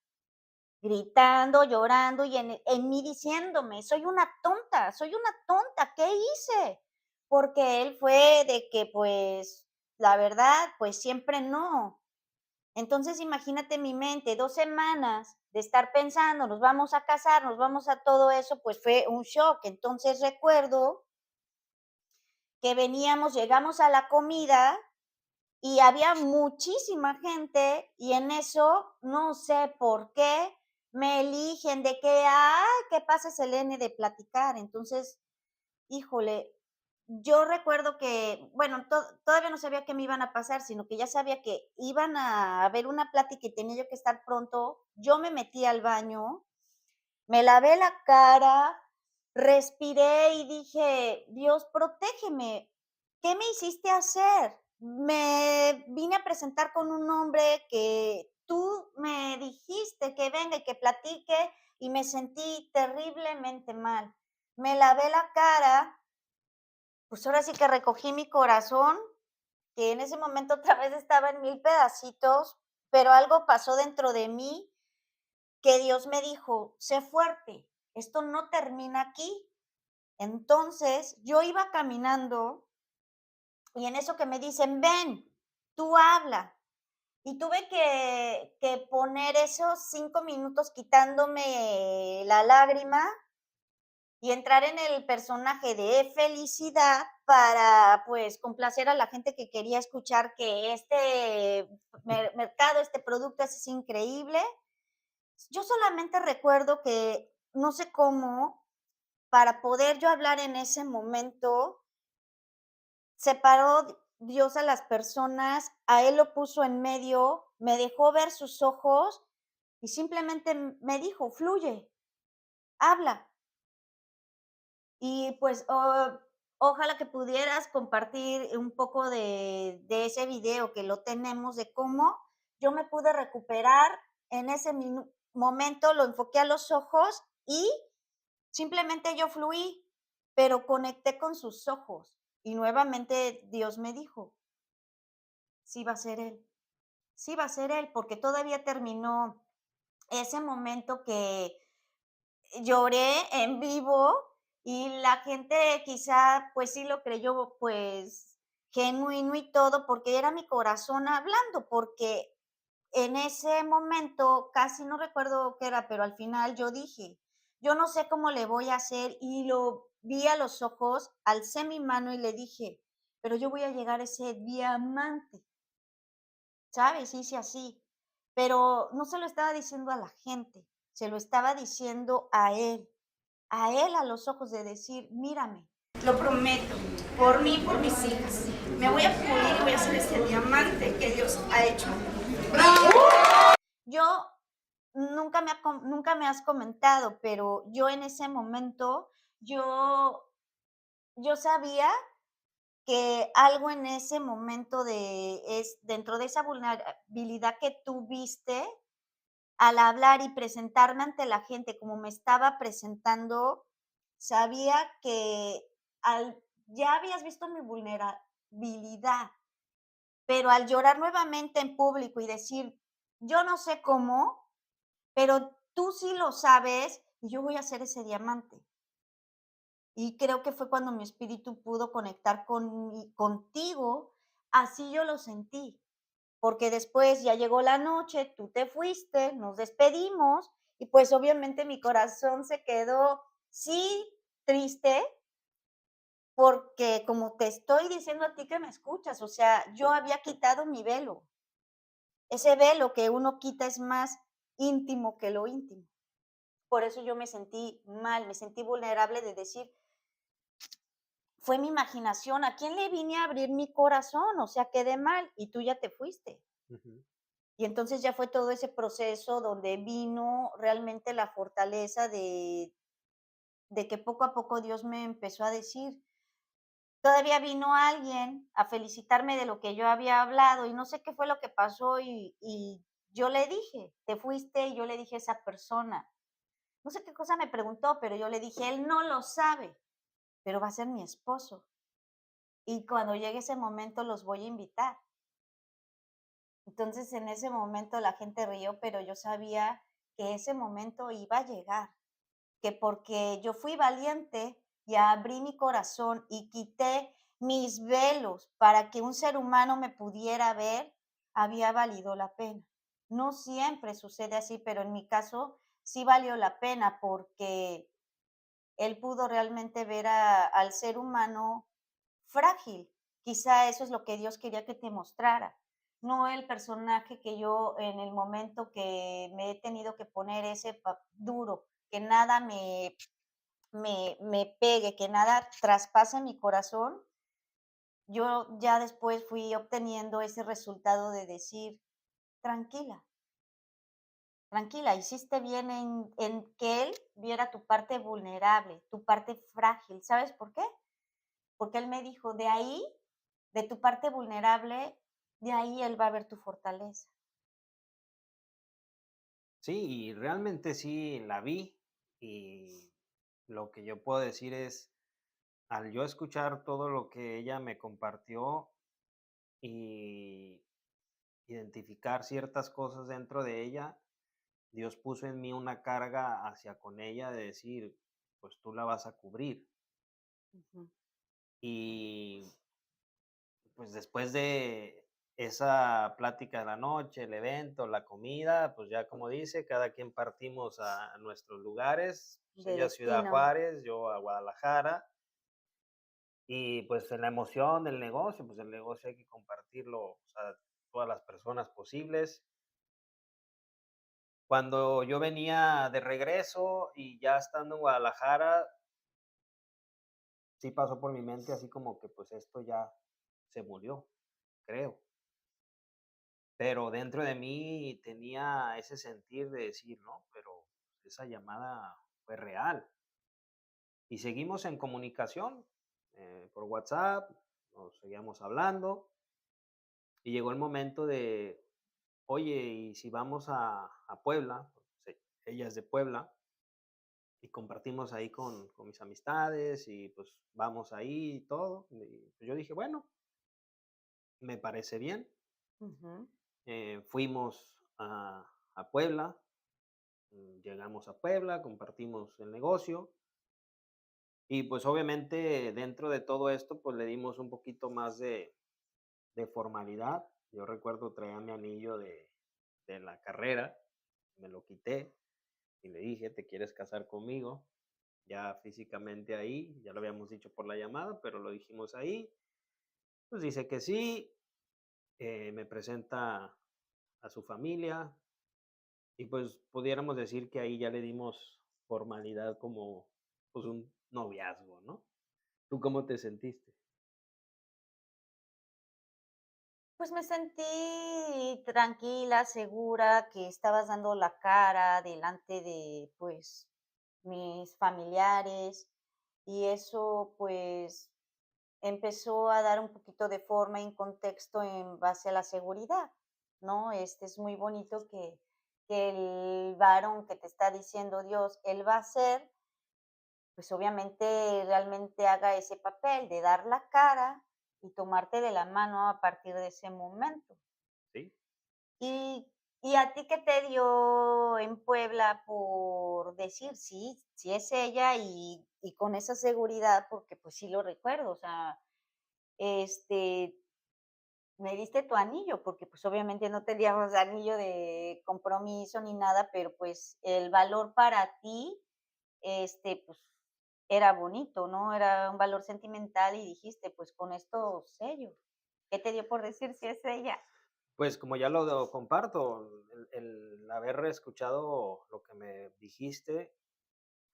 Gritando, llorando y en mí diciéndome: soy una tonta, ¿qué hice?". Porque él fue de que, pues, la verdad, pues, siempre no. Entonces, imagínate mi mente, 2 semanas de estar pensando, nos vamos a casar, nos vamos a todo eso, pues, fue un shock. Entonces, recuerdo que llegamos a la comida y había muchísima gente y en eso, no sé por qué, me eligen de que, ay, que pases el N de platicar. Entonces, híjole, yo recuerdo que, bueno, todavía no sabía qué me iban a pasar, sino que ya sabía que iban a haber una plática y tenía yo que estar pronto. Yo me metí al baño, me lavé la cara, respiré y dije: "Dios, protégeme, ¿qué me hiciste hacer? Me vine a presentar con un hombre que tú me dijiste que venga y que platique, y me sentí terriblemente mal". Me lavé la cara, pues ahora sí que recogí mi corazón, que en ese momento otra vez estaba en mil pedacitos, pero algo pasó dentro de mí que Dios me dijo: "Sé fuerte, esto no termina aquí". Entonces, yo iba caminando y en eso que me dicen: "Ven, tú habla". Y tuve que poner esos 5 minutos quitándome la lágrima y entrar en el personaje de felicidad para, pues, complacer a la gente que quería escuchar que este mercado, este producto es increíble. Yo solamente recuerdo que, no sé cómo, para poder yo hablar en ese momento, separó Dios a las personas, a Él lo puso en medio, me dejó ver sus ojos y simplemente me dijo: "Fluye, habla". Y pues, ojalá que pudieras compartir un poco de ese video que lo tenemos, de cómo yo me pude recuperar en ese momento, lo enfoqué a los ojos y simplemente yo fluí, pero conecté con sus ojos. Y nuevamente Dios me dijo: "Sí va a ser Él, sí va a ser Él", porque todavía terminó ese momento que lloré en vivo y la gente quizá, pues sí lo creyó, pues genuino y todo, porque era mi corazón hablando, porque en ese momento casi no recuerdo qué era, pero al final yo dije: "Yo no sé cómo le voy a hacer", y lo vi a los ojos, alcé mi mano y le dije: "Pero yo voy a llegar a ese diamante", ¿sabes? Hice así, pero no se lo estaba diciendo a la gente, se lo estaba diciendo a él a los ojos de decir: "Mírame". Lo prometo, por mí y por mis hijas. Me voy a pulir y voy a ser ese diamante que Dios ha hecho. Yo nunca me has comentado, pero yo en ese momento, yo yo sabía que algo en ese momento dentro de esa vulnerabilidad que tú viste, al hablar y presentarme ante la gente como me estaba presentando, sabía que ya habías visto mi vulnerabilidad, pero al llorar nuevamente en público y decir, yo no sé cómo, pero tú sí lo sabes y yo voy a ser ese diamante. Y creo que fue cuando mi espíritu pudo conectar contigo, así yo lo sentí, porque después ya llegó la noche, tú te fuiste, nos despedimos y pues obviamente mi corazón se quedó, sí, triste, porque como te estoy diciendo a ti que me escuchas, o sea, yo había quitado mi velo. Ese velo que uno quita es más íntimo que lo íntimo. por eso yo me sentí mal, me sentí vulnerable de decir, fue mi imaginación, ¿a quién le vine a abrir mi corazón? O sea, quedé mal y tú ya te fuiste. Ujú. Y entonces ya fue todo ese proceso donde vino realmente la fortaleza de que poco a poco Dios me empezó a decir, todavía vino alguien a felicitarme de lo que yo había hablado y no sé qué fue lo que pasó y yo le dije, te fuiste y yo le dije a esa persona, no sé qué cosa me preguntó, pero yo le dije, él no lo sabe, pero va a ser mi esposo. Y cuando llegue ese momento los voy a invitar. Entonces en ese momento la gente rió, pero yo sabía que ese momento iba a llegar, que porque yo fui valiente y abrí mi corazón y quité mis velos para que un ser humano me pudiera ver, había valido la pena. No siempre sucede así, pero en mi caso sí valió la pena porque él pudo realmente ver al ser humano frágil. Quizá eso es lo que Dios quería que te mostrara, no el personaje que yo en el momento que me he tenido que poner ese duro, que nada me pegue, que nada traspase mi corazón. Yo ya después fui obteniendo ese resultado de decir, tranquila, tranquila, hiciste bien en que él viera tu parte vulnerable, tu parte frágil. ¿Sabes por qué? Porque él me dijo, de ahí, de tu parte vulnerable, de ahí él va a ver tu fortaleza. Sí, y realmente sí la vi, y lo que yo puedo decir es, al yo escuchar todo lo que ella me compartió y identificar ciertas cosas dentro de ella, Dios puso en mí una carga hacia con ella de decir, pues tú la vas a cubrir. Ujú, Y pues después de esa plática de la noche, el evento, la comida, pues ya como dice, cada quien partimos a nuestros lugares, pues de ella a Ciudad destino. Juárez, yo a Guadalajara, y pues en la emoción del negocio, pues el negocio hay que compartirlo, o sea, todas las personas posibles. Cuando yo venía de regreso y ya estando en Guadalajara, sí pasó por mi mente así como que pues esto ya se murió, creo. Pero dentro de mí tenía ese sentir de decir, no, pero esa llamada fue real. Y seguimos en comunicación por WhatsApp, nos seguíamos hablando y llegó el momento de, oye, ¿y si vamos a Puebla? Sí, ella es de Puebla y compartimos ahí con mis amistades y pues vamos ahí y todo. Y pues yo dije, bueno, me parece bien. Ujú, Fuimos a Puebla. Llegamos a Puebla, compartimos el negocio y pues obviamente dentro de todo esto pues le dimos un poquito más de formalidad. Yo recuerdo traía mi anillo de la carrera, me lo quité y le dije, ¿te quieres casar conmigo? Ya físicamente ahí, ya lo habíamos dicho por la llamada, pero lo dijimos ahí. Pues dice que sí, me presenta a su familia y pues pudiéramos decir que ahí ya le dimos formalidad como pues un noviazgo, ¿no? ¿Tú cómo te sentiste? pues me sentí tranquila, segura, que estabas dando la cara delante de, pues, mis familiares, y eso, pues, empezó a dar un poquito de forma y contexto en base a la seguridad, ¿no? Es muy bonito que el varón que te está diciendo Dios, él va a ser, pues, obviamente, realmente haga ese papel de dar la cara y tomarte de la mano a partir de ese momento. Sí. ¿Y y a ti qué te dio en Puebla por decir: "Sí, sí es ella", y con esa seguridad? Porque, pues, sí lo recuerdo, o sea, este, me diste tu anillo, porque, pues, obviamente no teníamos anillo de compromiso ni nada, pero, pues, el valor para ti, pues, era bonito, ¿no? Era un valor sentimental y dijiste: "Pues, con esto sello". ¿Qué te dio por decir: "Sí es ella"? Pues como ya lo comparto, el haber escuchado lo que me dijiste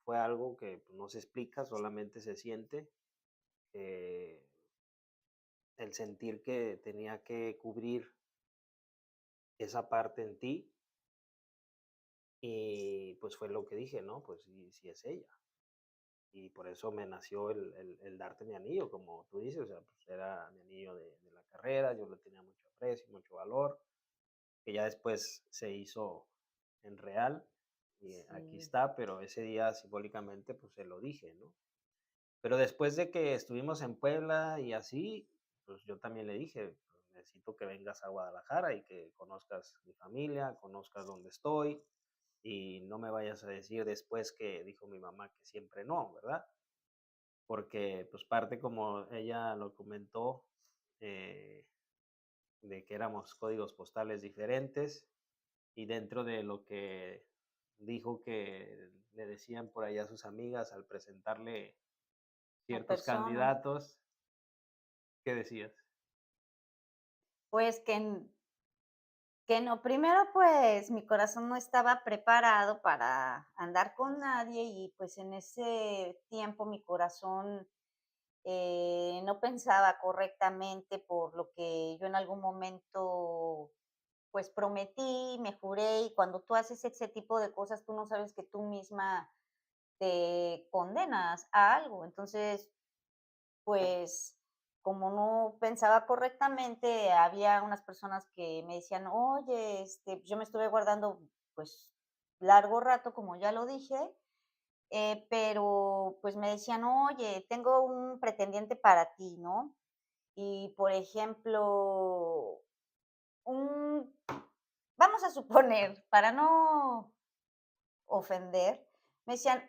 fue algo que pues, no se explica, solamente se siente. eh, el sentir que tenía que cubrir esa parte en ti y pues fue lo que dije, ¿no? Pues sí es ella. Y por eso me nació el darte mi anillo, como tú dices, o sea, pues era mi anillo de la carrera, yo le tenía mucho aprecio, mucho valor, que ya después se hizo en real y aquí Sí. está, pero ese día simbólicamente pues se lo dije, ¿no? Pero después de que estuvimos en Puebla y así, pues yo también le dije, pues, necesito que vengas a Guadalajara y que conozcas mi familia, conozcas dónde estoy y no me vayas a decir después que dijo mi mamá que siempre no, ¿verdad? Porque pues parte como ella lo comentó, eh, de que éramos códigos postales diferentes y dentro de lo que dijo que le decían por allá a sus amigas al presentarle La ciertos persona. candidatos, ¿qué decías? Pues que no, primero pues mi corazón no estaba preparado para andar con nadie y pues en ese tiempo mi corazón no pensaba correctamente por lo que yo en algún momento pues prometí, me juré y cuando tú haces ese tipo de cosas tú no sabes que tú misma te condenas a algo. Entonces, pues, como no pensaba correctamente, había unas personas que me decían: "Oye, yo me estuve guardando, pues, largo rato", como ya lo dije, pero, pues, me decían: "Oye, tengo un pretendiente para ti", ¿no? Y, por ejemplo, un vamos a suponer, para no ofender, me decían: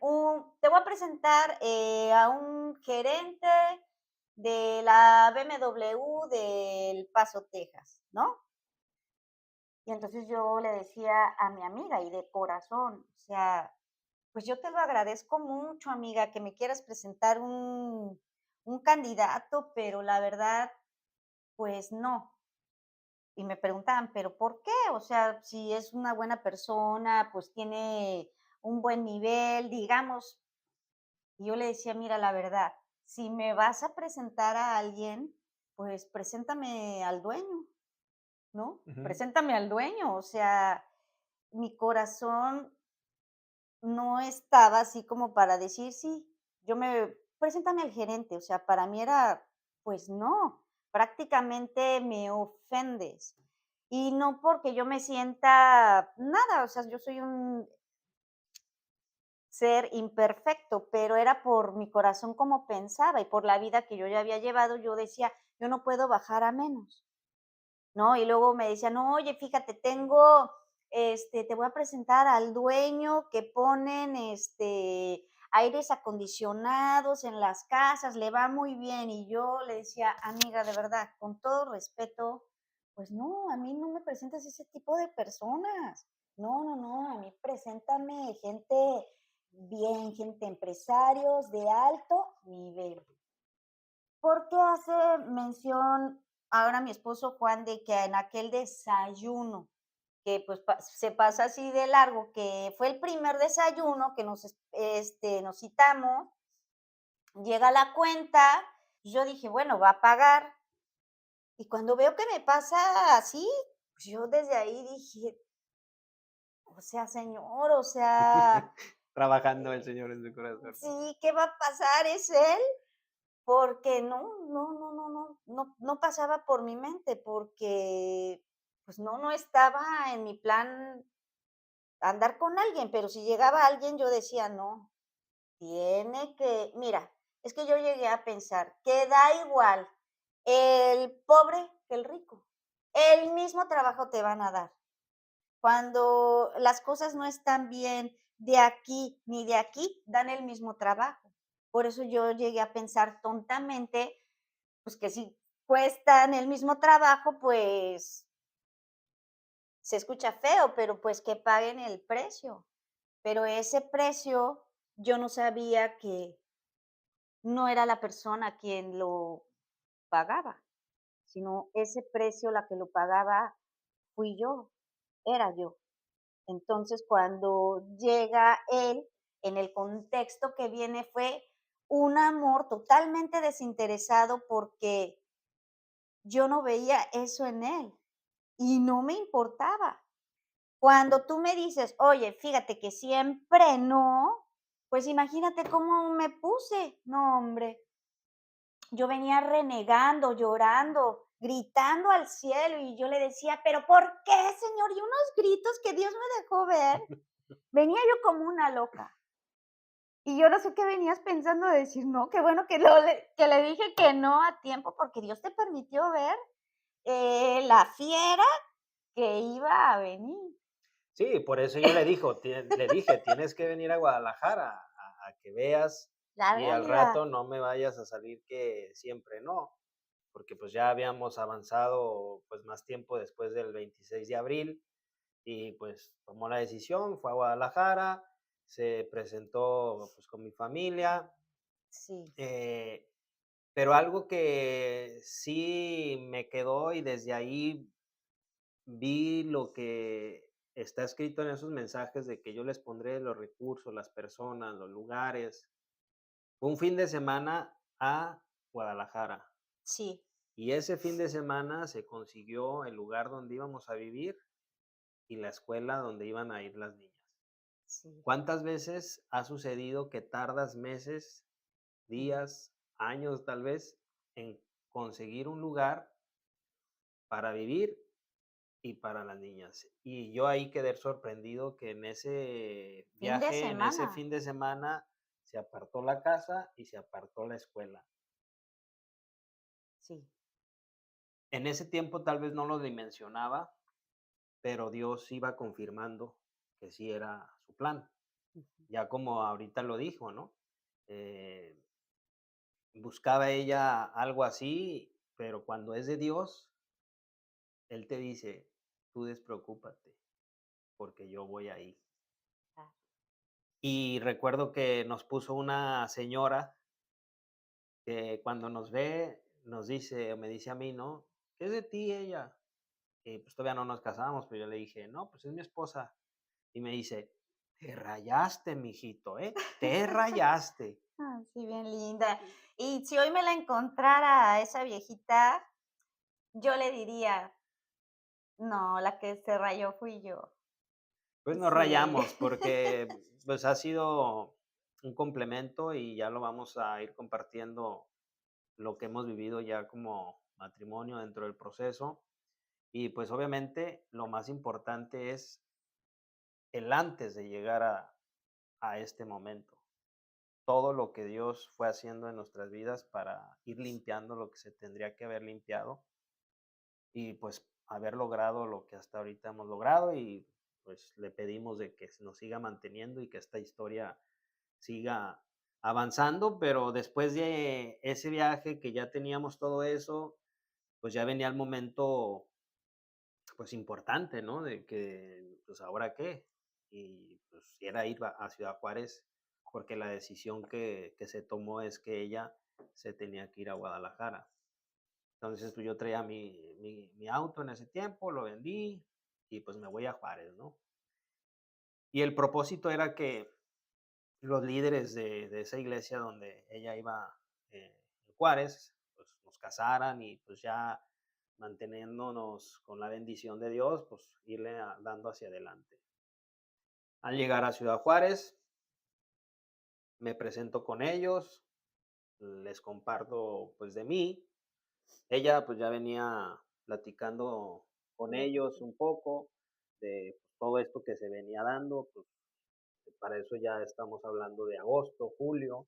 te voy a presentar, a un gerente de la BMW del Paso, Texas", ¿no? Y entonces yo le decía a mi amiga, y de corazón, o sea, pues yo te lo agradezco mucho, amiga, que me quieras presentar un candidato, pero la verdad, pues no. Y me preguntaban, ¿pero por qué? O sea, si es una buena persona, pues tiene un buen nivel, digamos. Y yo le decía, mira, la verdad, si me vas a presentar a alguien, pues preséntame al dueño, ¿no? Ujú. Preséntame al dueño. O sea, mi corazón no estaba así como para decir, sí, preséntame al gerente. O sea, para mí era, pues no, prácticamente me ofendes. Y no porque yo me sienta nada, o sea, yo soy un ser imperfecto, pero era por mi corazón como pensaba y por la vida que yo ya había llevado, yo decía, yo no puedo bajar a menos, ¿no? Y luego me decían, no, oye, fíjate, te voy a presentar al dueño que ponen, aires acondicionados en las casas, le va muy bien. Y yo le decía, amiga, de verdad, con todo respeto, pues no, a mí no me presentes ese tipo de personas. No, no, no, a mí preséntame gente bien, gente empresarios de alto nivel. ¿Por qué hace mención ahora mi esposo Juan de que en aquel desayuno, que pues se pasa así de largo, que fue el primer desayuno que nos citamos, llega la cuenta, yo dije, bueno, va a pagar. Y cuando veo que me pasa así, pues yo desde ahí dije, o sea, señor, o sea, Trabajando el Señor en su corazón. sí, ¿qué va a pasar? ¿Es él? Porque no pasaba por mi mente, porque, pues, no estaba en mi plan andar con alguien, pero si llegaba alguien, yo decía: "No, tiene que", mira, es que yo llegué a pensar que da igual el pobre que el rico, el mismo trabajo te van a dar. Cuando las cosas no están bien de aquí ni de aquí, dan el mismo trabajo. Por eso yo llegué a pensar tontamente, pues que si cuestan el mismo trabajo, pues se escucha feo, pero pues que paguen el precio. Pero ese precio yo no sabía que no era la persona quien lo pagaba, sino ese precio la que lo pagaba fui yo, era yo. Entonces, cuando llega él en el contexto que viene fue un amor totalmente desinteresado porque yo no veía eso en él y no me importaba. Cuando tú me dices: "Oye, fíjate que siempre no", pues imagínate cómo me puse. No, hombre, yo venía renegando, llorando, gritando al cielo y yo le decía: "¿Pero por qué, Señor?". Y unos gritos que Dios me dejó ver. Venía yo como una loca. Y yo no sé qué venías pensando de decir: "No, qué bueno que que le dije que no a tiempo", porque Dios te permitió ver, la fiera que iba a venir. Sí, por eso yo le dije: "Tienes que venir a Guadalajara a que veas La y al realidad. rato no me vayas a salir que siempre no", porque, pues, ya habíamos avanzado, pues, más tiempo después del 26 de abril y, pues, tomó la decisión, fue a Guadalajara, se presentó, pues, con mi familia, Sí, eh, pero algo que sí me quedó y desde ahí vi lo que está escrito en esos mensajes de que yo les pondré los recursos, las personas, los lugares. Fue un fin de semana a Guadalajara sí, y ese fin de semana se consiguió el lugar donde íbamos a vivir y la escuela donde iban a ir las niñas. sí. ¿Cuántas veces ha sucedido que tardas meses, Ujú. días, años tal vez en conseguir un lugar para vivir y para las niñas? Y yo ahí quedé sorprendido que en ese Fin de viaje, en ese semana. fin de semana, se apartó la casa y se apartó la escuela. Sí. En ese tiempo tal vez no lo dimensionaba, pero Dios iba confirmando que sí era su plan. Ujú. Ya como ahorita lo dijo, ¿no? Eh, buscaba ella algo así, pero cuando es de Dios, Él te dice, tú despreocúpate, porque yo voy ahí. Ah, Y recuerdo que nos puso una señora que cuando nos ve, nos dice, o me dice a mí, ¿no? ¿Qué es de ti ella? Y pues todavía no nos casamos, pero yo le dije, no, pues es mi esposa. Y me dice, te rayaste, mijito, ¿eh? Te rayaste. ah, sí, bien linda. Y si hoy me la encontrara a esa viejita, yo le diría: "No, la que se rayó fui yo". Pues nos Sí. rayamos porque pues ha sido un complemento y ya lo vamos a ir compartiendo lo que hemos vivido ya como matrimonio dentro del proceso. Y pues obviamente lo más importante es el antes de llegar a este momento. Todo lo que Dios fue haciendo en nuestras vidas para ir limpiando lo que se tendría que haber limpiado y pues haber logrado lo que hasta ahorita hemos logrado y pues le pedimos de que nos siga manteniendo y que esta historia siga avanzando, pero después de ese viaje que ya teníamos todo eso, pues ya venía el momento pues importante, ¿no? De que, pues ahora qué. Y pues era ir a Ciudad Juárez porque la decisión que se tomó es que ella se tenía que ir a Guadalajara. Entonces, pues yo traía mi auto en ese tiempo, lo vendí y pues me voy a Juárez, ¿no? Y el propósito era que los líderes de esa iglesia donde ella iba en Juárez, pues nos casaran y pues ya manteniéndonos con la bendición de Dios, pues irle dando hacia adelante. Al llegar a Ciudad Juárez, me presento con ellos, les comparto pues de mí. Ella pues ya venía platicando con ellos un poco de pues, todo esto que se venía dando, pues para eso ya estamos hablando de agosto, julio,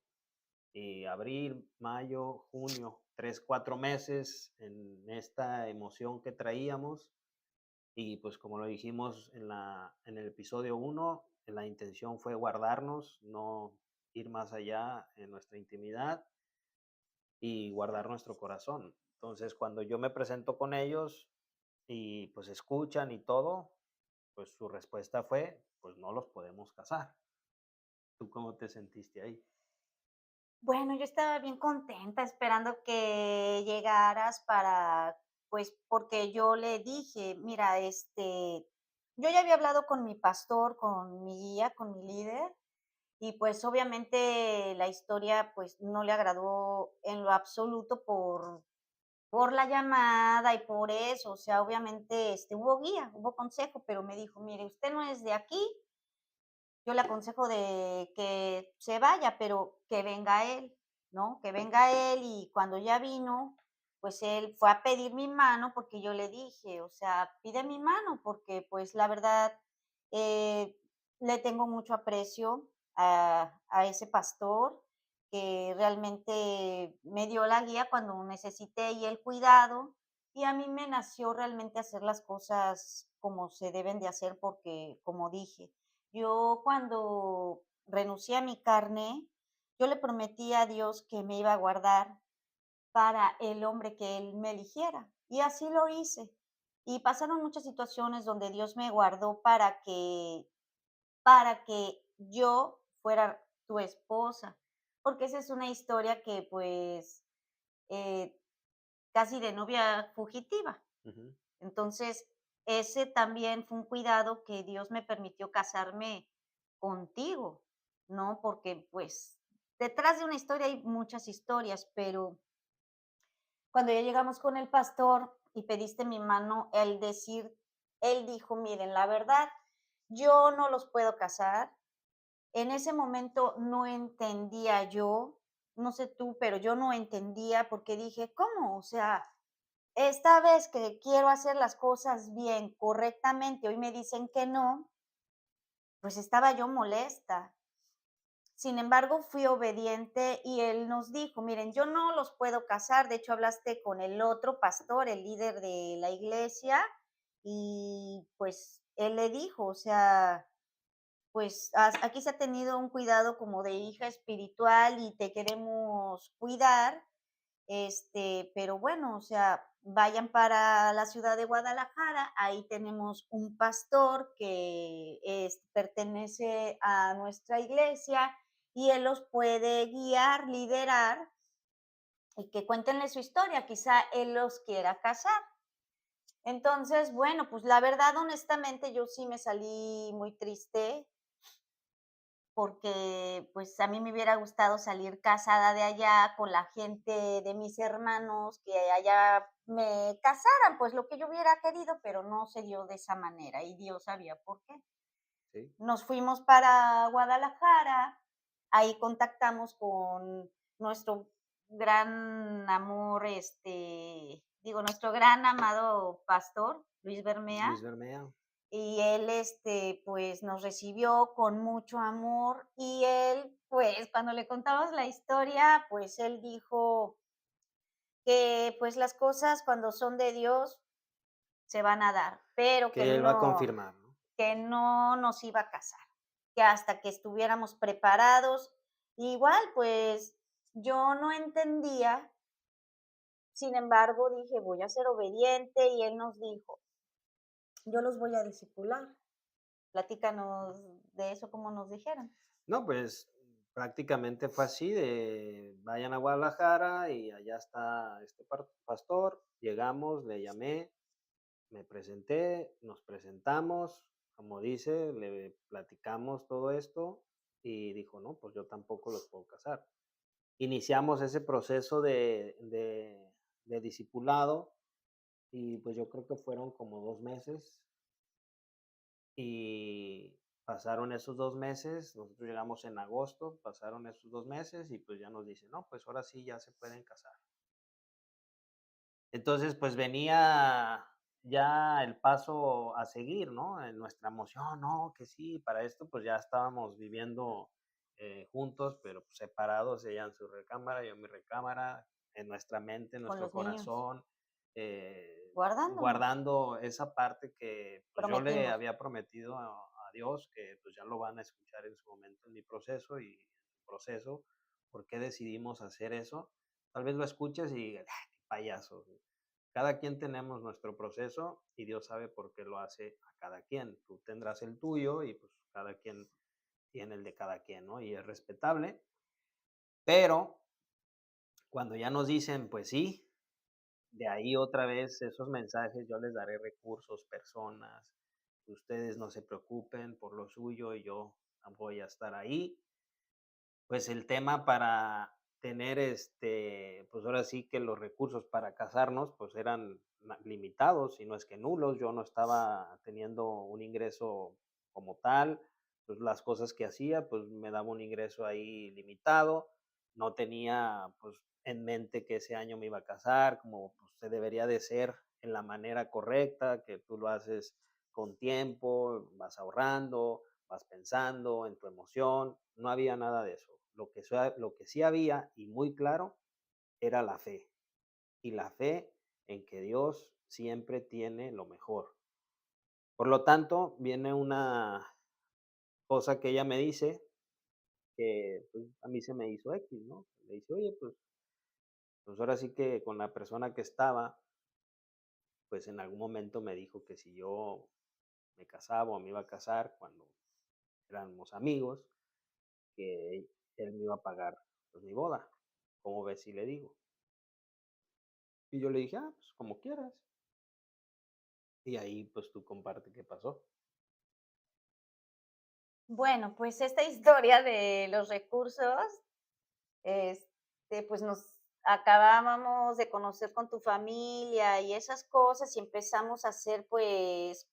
y abril, mayo, junio, 3, 4 meses en esta emoción que traíamos. Y pues como lo dijimos en el episodio uno, la intención fue guardarnos, no ir más allá en nuestra intimidad y guardar nuestro corazón. Entonces, cuando yo me presento con ellos y pues escuchan y todo, pues su respuesta fue, pues no los podemos casar. ¿Tú cómo te sentiste ahí? Bueno, yo estaba bien contenta esperando que llegaras para, pues, porque yo le dije: "Mira, yo ya había hablado con mi pastor, con mi guía, con mi líder, Y pues obviamente la historia pues no le agradó en lo absoluto por la llamada y por eso, o sea, obviamente hubo guía, hubo consejo, pero me dijo, mire, usted no es de aquí, yo le aconsejo de que se vaya, pero que venga él, ¿no? Que venga él y cuando ya vino, pues él fue a pedir mi mano porque yo le dije, o sea, pide mi mano porque pues la verdad eh, le tengo mucho aprecio a ese pastor que realmente me dio la guía cuando necesité y el cuidado y a mí me nació realmente hacer las cosas como se deben de hacer porque, como dije, yo cuando renuncié a mi carne, yo le prometí a Dios que me iba a guardar para el hombre que Él me eligiera. Y así lo hice. Y pasaron muchas situaciones donde Dios me guardó para que yo fuera tu esposa. Porque esa es una historia que pues eh, casi de novia fugitiva. Ujú. Entonces, ese también fue un cuidado que Dios me permitió casarme contigo, ¿no? Porque, pues, detrás de una historia hay muchas historias, pero cuando ya llegamos con el pastor y pediste mi mano, él dijo, miren, la verdad, yo no los puedo casar. En ese momento no entendía yo, no sé tú, pero yo no entendía porque dije, ¿cómo? O sea, esta vez que quiero hacer las cosas bien, correctamente, hoy me dicen que no, pues estaba yo molesta. Sin embargo, fui obediente y él nos dijo, miren, yo no los puedo casar, de hecho hablaste con el otro pastor, el líder de la iglesia, y pues él le dijo, o sea, pues aquí se ha tenido un cuidado como de hija espiritual y te queremos cuidar. Pero bueno, o sea, vayan para la ciudad de Guadalajara, ahí tenemos un pastor que pertenece a nuestra iglesia y él los puede guiar, liderar y que cuéntenle su historia, quizá él los quiera casar. Entonces, bueno, pues la verdad, honestamente, yo sí me salí muy triste porque pues a mí me hubiera gustado salir casada de allá con la gente de mis hermanos, que allá me casaran, pues lo que yo hubiera querido, pero no se dio de esa manera y Dios sabía por qué. Sí. Nos fuimos para Guadalajara, ahí contactamos con nuestro gran amor, nuestro gran amado pastor, Luis Bermea, Luis Bermea. y él, pues, nos recibió con mucho amor y él, pues, cuando le contamos la historia, pues, él dijo que, pues, las cosas cuando son de Dios se van a dar, pero Que él va a confirmar, ¿no? que no nos iba a casar, que hasta que estuviéramos preparados. Igual, pues, yo no entendía, sin embargo, dije: "Voy a ser obediente", y él nos dijo: "Yo los voy a discipular". Platícanos de eso, ¿cómo nos dijeron? No, pues prácticamente fue así, de vayan a Guadalajara y allá está este pastor, llegamos, le llamé, me presenté, nos presentamos, como dice, le platicamos todo esto y dijo, no, pues yo tampoco los puedo casar. Iniciamos ese proceso de discipulado y pues yo creo que fueron como 2 meses y pasaron esos 2 meses, nosotros llegamos en agosto, pasaron esos 2 meses y pues ya nos dicen, no, pues ahora sí ya se pueden casar. Entonces, pues venía ya el paso a seguir, ¿no? En nuestra emoción, no, que sí, para esto pues ya estábamos viviendo juntos, pero pues, separados, ella en su recámara, yo en mi recámara, en nuestra mente, en Con nuestro los niños, corazón, guardándonos, guardando esa parte que pues yo le prometimos. había prometido a Dios, que pues ya lo van a escuchar en su momento en mi proceso y en su proceso, ¿por qué decidimos hacer eso? Tal vez lo escuches y, qué payaso, cada quien tenemos nuestro proceso y Dios sabe por qué lo hace a cada quien. Tú tendrás el tuyo y pues cada quien tiene el de cada quien, ¿no? Y es respetable, pero cuando ya nos dicen, pues sí, de ahí otra vez esos mensajes, yo les daré recursos, personas, ustedes no se preocupen por lo suyo y yo voy a estar ahí. pues el tema para tener, pues ahora sí que los recursos para casarnos, pues eran limitados, si no es que nulos. Yo no estaba teniendo un ingreso como tal, pues las cosas que hacía, pues me daba un ingreso ahí limitado. No tenía, pues, en mente que ese año me iba a casar, como pues, se debería de ser en la manera correcta, que tú lo haces con tiempo, vas ahorrando, vas pensando en tu emoción. No había nada de eso. Lo que sí había, y muy claro, era la fe. Y la fe en que Dios siempre tiene lo mejor. Por lo tanto, viene una cosa que ella me dice que pues, a mí se me hizo X, ¿no? Le dice, oye, pues ahora sí que con la persona que estaba, pues en algún momento me dijo que si yo me casaba o me iba a casar cuando éramos amigos, que él me iba a pagar pues, mi boda. ¿Cómo ves si le digo? Y yo le dije, ah, pues como quieras. Y ahí pues tú comparte qué pasó. Bueno, pues esta historia de los recursos, pues nos acabábamos de conocer con tu familia y esas cosas y empezamos a hacer pues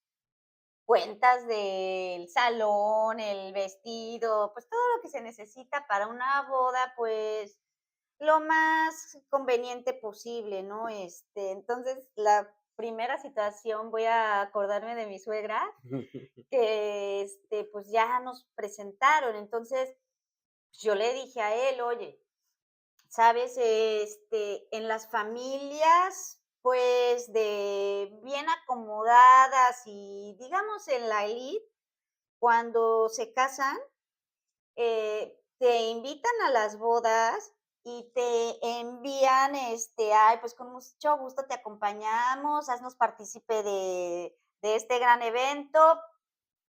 cuentas del salón, el vestido, pues todo lo que se necesita para una boda, pues lo más conveniente posible, ¿no? Entonces, la primera situación, voy a acordarme de mi suegra, que, pues ya nos presentaron. Entonces, yo le dije a él, oye, sabes, en las familias, pues de bien acomodadas y digamos en la elite, cuando se casan, te invitan a las bodas y te envían, ay, pues con mucho gusto te acompañamos, haznos partícipe de este gran evento,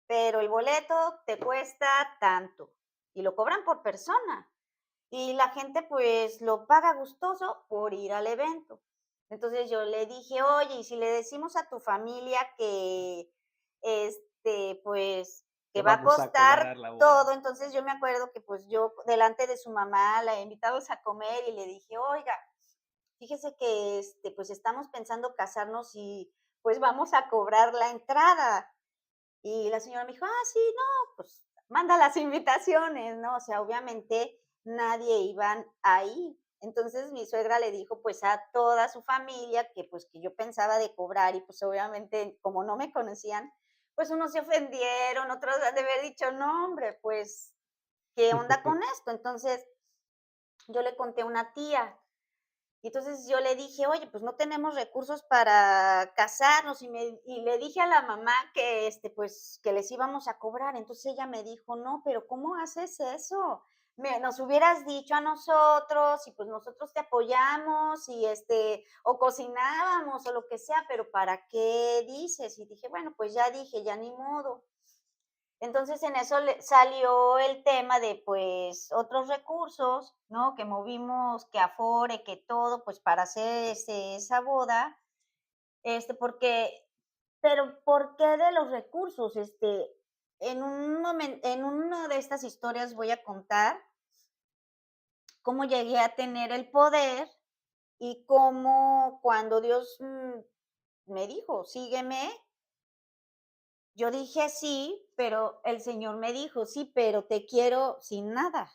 pero el boleto te cuesta tanto y lo cobran por persona. Y la gente pues lo paga gustoso por ir al evento. Entonces yo le dije, oye, y si le decimos a tu familia que, pues, que Que va a vamos a costar cobrar la boda. todo. Entonces yo me acuerdo que pues yo delante de su mamá la invitamos a comer y le dije, oiga, fíjese que, pues estamos pensando casarnos y pues vamos a cobrar la entrada. Y la señora me dijo: "Ah, sí, no, pues manda las invitaciones", ¿no? O sea, obviamente nadie iban ahí. Entonces mi suegra le dijo, pues, a toda su familia que, pues, que yo pensaba de cobrar y, pues, obviamente, como no me conocían, pues, unos se ofendieron, otros han de haber dicho: "No, hombre, pues, ¿qué onda con esto?". Entonces, yo le conté a una tía, y entonces yo le dije: "Oye, pues no tenemos recursos para casarnos", y le dije a la mamá que, pues, que les íbamos a cobrar. Entonces ella me dijo: "No, pero ¿cómo haces eso? Nos hubieras dicho a nosotros y, pues, nosotros te apoyamos y, o cocinábamos o lo que sea, pero ¿para qué dices?". Y dije: "Bueno, pues ya dije, ya ni modo". Entonces, en eso salió el tema de, pues, otros recursos, ¿no? Que movimos, que Afore, que todo, pues, para hacer esa boda, porque, pero ¿por qué de los recursos? En una de estas historias voy a contar cómo llegué a tener el poder y cómo cuando Dios me dijo, sígueme, yo dije sí, pero el Señor me dijo, sí, pero te quiero sin nada.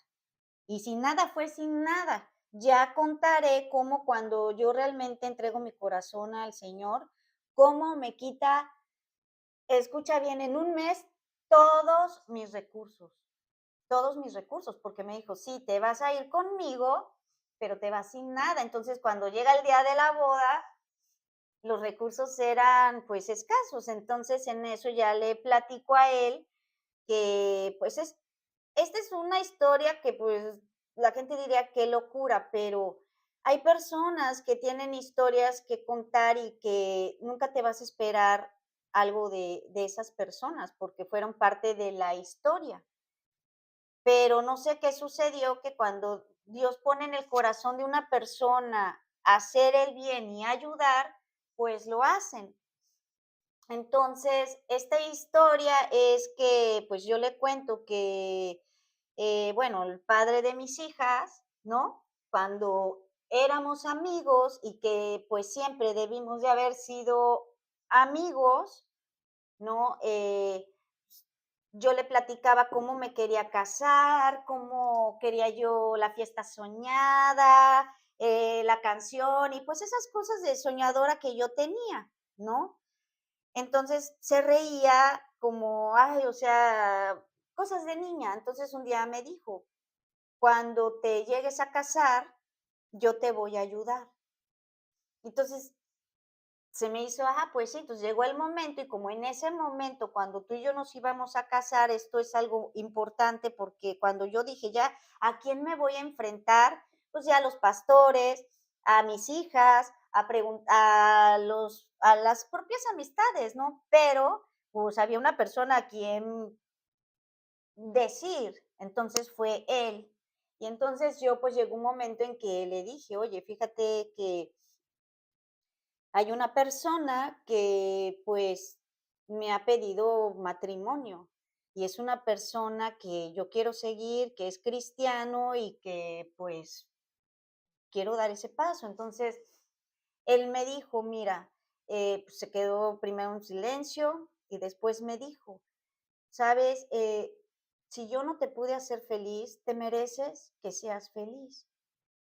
Y sin nada fue sin nada. Ya contaré cómo cuando yo realmente entrego mi corazón al Señor, cómo me quita, escucha bien, en un mes todos mis recursos, porque me dijo, sí, te vas a ir conmigo, pero te vas sin nada. Entonces, cuando llega el día de la boda, los recursos eran pues escasos. Entonces, en eso ya le platico a él que pues esta es una historia que pues la gente diría qué locura, pero hay personas que tienen historias que contar y que nunca te vas a esperar algo de esas personas porque fueron parte de la historia. Pero no sé qué sucedió, que cuando Dios pone en el corazón de una persona hacer el bien y ayudar, pues lo hacen. Entonces, esta historia es que, pues yo le cuento que bueno, el padre de mis hijas, ¿no? Cuando éramos amigos y que pues siempre debimos de haber sido amigos, ¿no? Yo le platicaba cómo me quería casar, cómo quería yo la fiesta soñada, la canción y pues esas cosas de soñadora que yo tenía, ¿no? Entonces se reía como, ay, o sea, cosas de niña. Entonces un día me dijo, cuando te llegues a casar, yo te voy a ayudar. Entonces se me hizo, pues sí, entonces llegó el momento y como en ese momento, cuando tú y yo nos íbamos a casar, esto es algo importante porque cuando yo dije, ya, ¿a quién me voy a enfrentar? Pues ya a los pastores, a mis hijas, a las propias amistades, ¿no? Pero pues había una persona a quien decir, entonces fue él. Y entonces yo pues llegó un momento en que le dije, oye, fíjate que hay una persona que, pues, me ha pedido matrimonio y es una persona que yo quiero seguir, que es cristiano y que, pues, quiero dar ese paso. Entonces, él me dijo, mira, pues, se quedó primero en silencio y después me dijo, sabes, si yo no te pude hacer feliz, te mereces que seas feliz.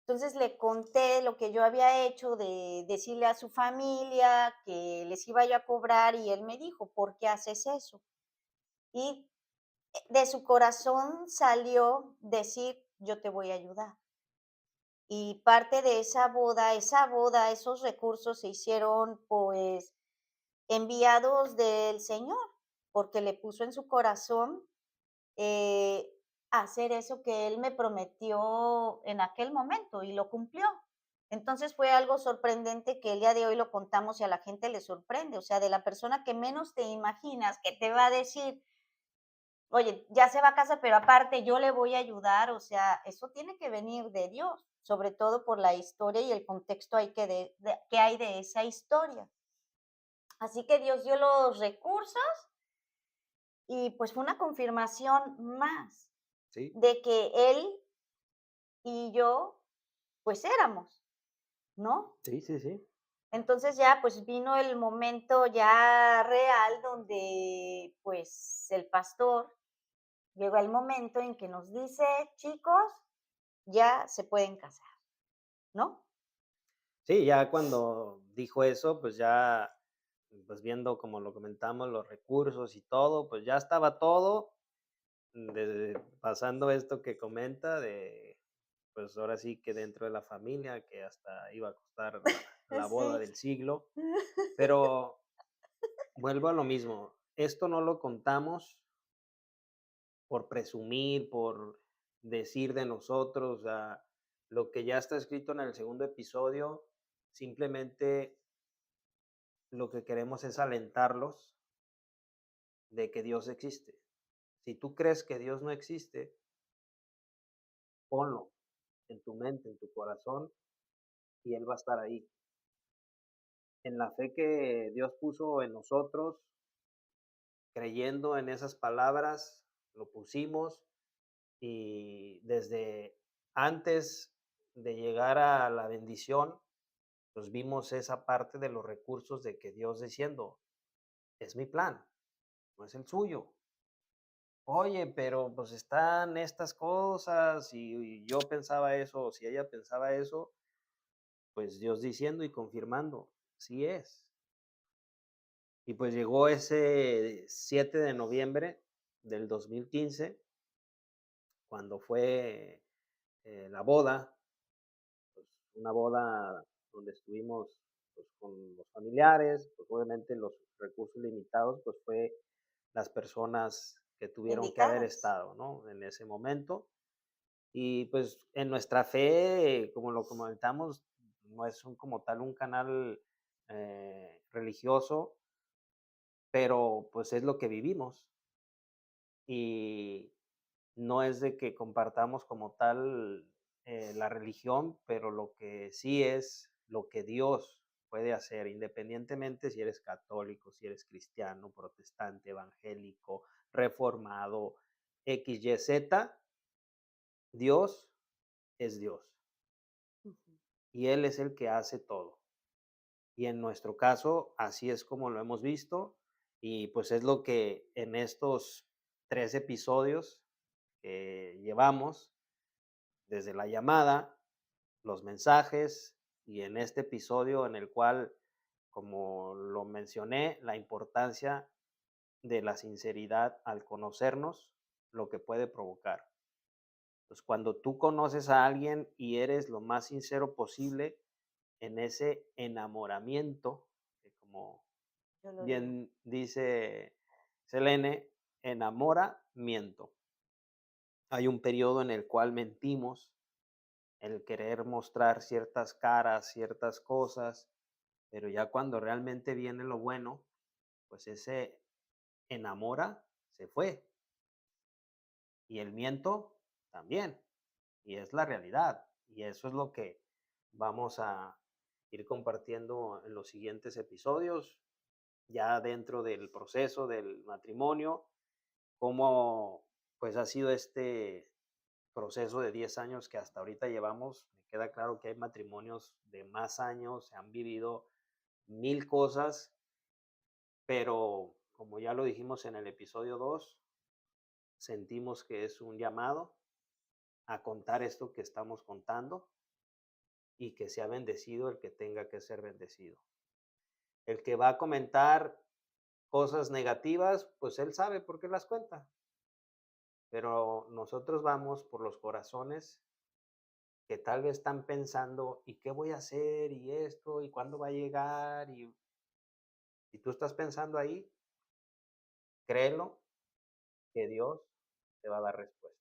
Entonces le conté lo que yo había hecho de decirle a su familia que les iba yo a cobrar y él me dijo, ¿por qué haces eso? Y de su corazón salió decir, yo te voy a ayudar. Y parte de esa boda, esos recursos se hicieron pues enviados del Señor, porque le puso en su corazón eh, hacer eso que él me prometió en aquel momento y lo cumplió. Entonces fue algo sorprendente que el día de hoy lo contamos y a la gente le sorprende, o sea, de la persona que menos te imaginas que te va a decir, oye, ya se va a casa, pero aparte yo le voy a ayudar, o sea, eso tiene que venir de Dios, sobre todo por la historia y el contexto que hay de esa historia. Así que Dios dio los recursos y pues fue una confirmación más Sí, de que Él y yo, pues éramos, ¿no? sí, sí, sí. Entonces ya, pues vino el momento ya real donde, pues, el pastor llegó el momento en que nos dice: "Chicos, ya se pueden casar", ¿no? Sí, ya cuando dijo eso, pues ya, pues viendo como lo comentamos, los recursos y todo, pues ya estaba todo, pasando esto que comenta de, pues ahora sí que dentro de la familia, que hasta iba a costar la boda Sí. del siglo, pero vuelvo a lo mismo, esto no lo contamos por presumir, por decir de nosotros, o sea, lo que ya está escrito en el segundo episodio, simplemente lo que queremos es alentarlos de que Dios existe. Si tú crees que Dios no existe, ponlo en tu mente, en tu corazón, y Él va a estar ahí. En la fe que Dios puso en nosotros, creyendo en esas palabras, lo pusimos y desde antes de llegar a la bendición, pues vimos esa parte de los recursos de que Dios diciendo, es mi plan, no es el suyo. Oye, pero pues están estas cosas y yo pensaba eso, o si ella pensaba eso, pues Dios diciendo y confirmando, sí es. Y pues llegó ese 7 de noviembre del 2015 cuando fue la boda, pues una boda donde estuvimos pues, con los familiares, pues obviamente los recursos limitados, pues fue las personas que tuvieron que haber Indicadas. estado, ¿no? En ese momento. Y pues en nuestra fe, como lo comentamos, no es como tal un canal religioso, pero pues es lo que vivimos. Y no es de que compartamos como tal la religión, pero lo que sí es lo que Dios puede hacer, independientemente si eres católico, si eres cristiano, protestante, evangélico, reformado, X, Y, Z, Dios es Dios Ujú. y Él es el que hace todo. Y en nuestro caso, así es como lo hemos visto y pues es lo que en estos 3 episodios que llevamos, desde la llamada, los mensajes y en este episodio en el cual, como lo mencioné, la importancia de la sinceridad al conocernos, lo que puede provocar. Pues cuando tú conoces a alguien y eres lo más sincero posible en ese enamoramiento, que como Yo lo digo. bien dice Selene, enamoramiento. Hay un periodo en el cual mentimos, el querer mostrar ciertas caras, ciertas cosas, pero ya cuando realmente viene lo bueno, pues ese enamora se fue y el miento también, y es la realidad. Y eso es lo que vamos a ir compartiendo en los siguientes episodios, ya dentro del proceso del matrimonio, cómo pues ha sido este proceso de 10 años que hasta ahorita llevamos. Me queda claro que hay matrimonios de más años, se han vivido mil cosas, pero como ya lo dijimos en el episodio 2, sentimos que es un llamado a contar esto que estamos contando y que sea bendecido el que tenga que ser bendecido. El que va a comentar cosas negativas, pues él sabe por qué las cuenta, pero nosotros vamos por los corazones que tal vez están pensando, ¿y qué voy a hacer? ¿Y esto? ¿Y cuándo va a llegar? Y si tú estás pensando ahí, créelo que Dios te va a dar respuesta.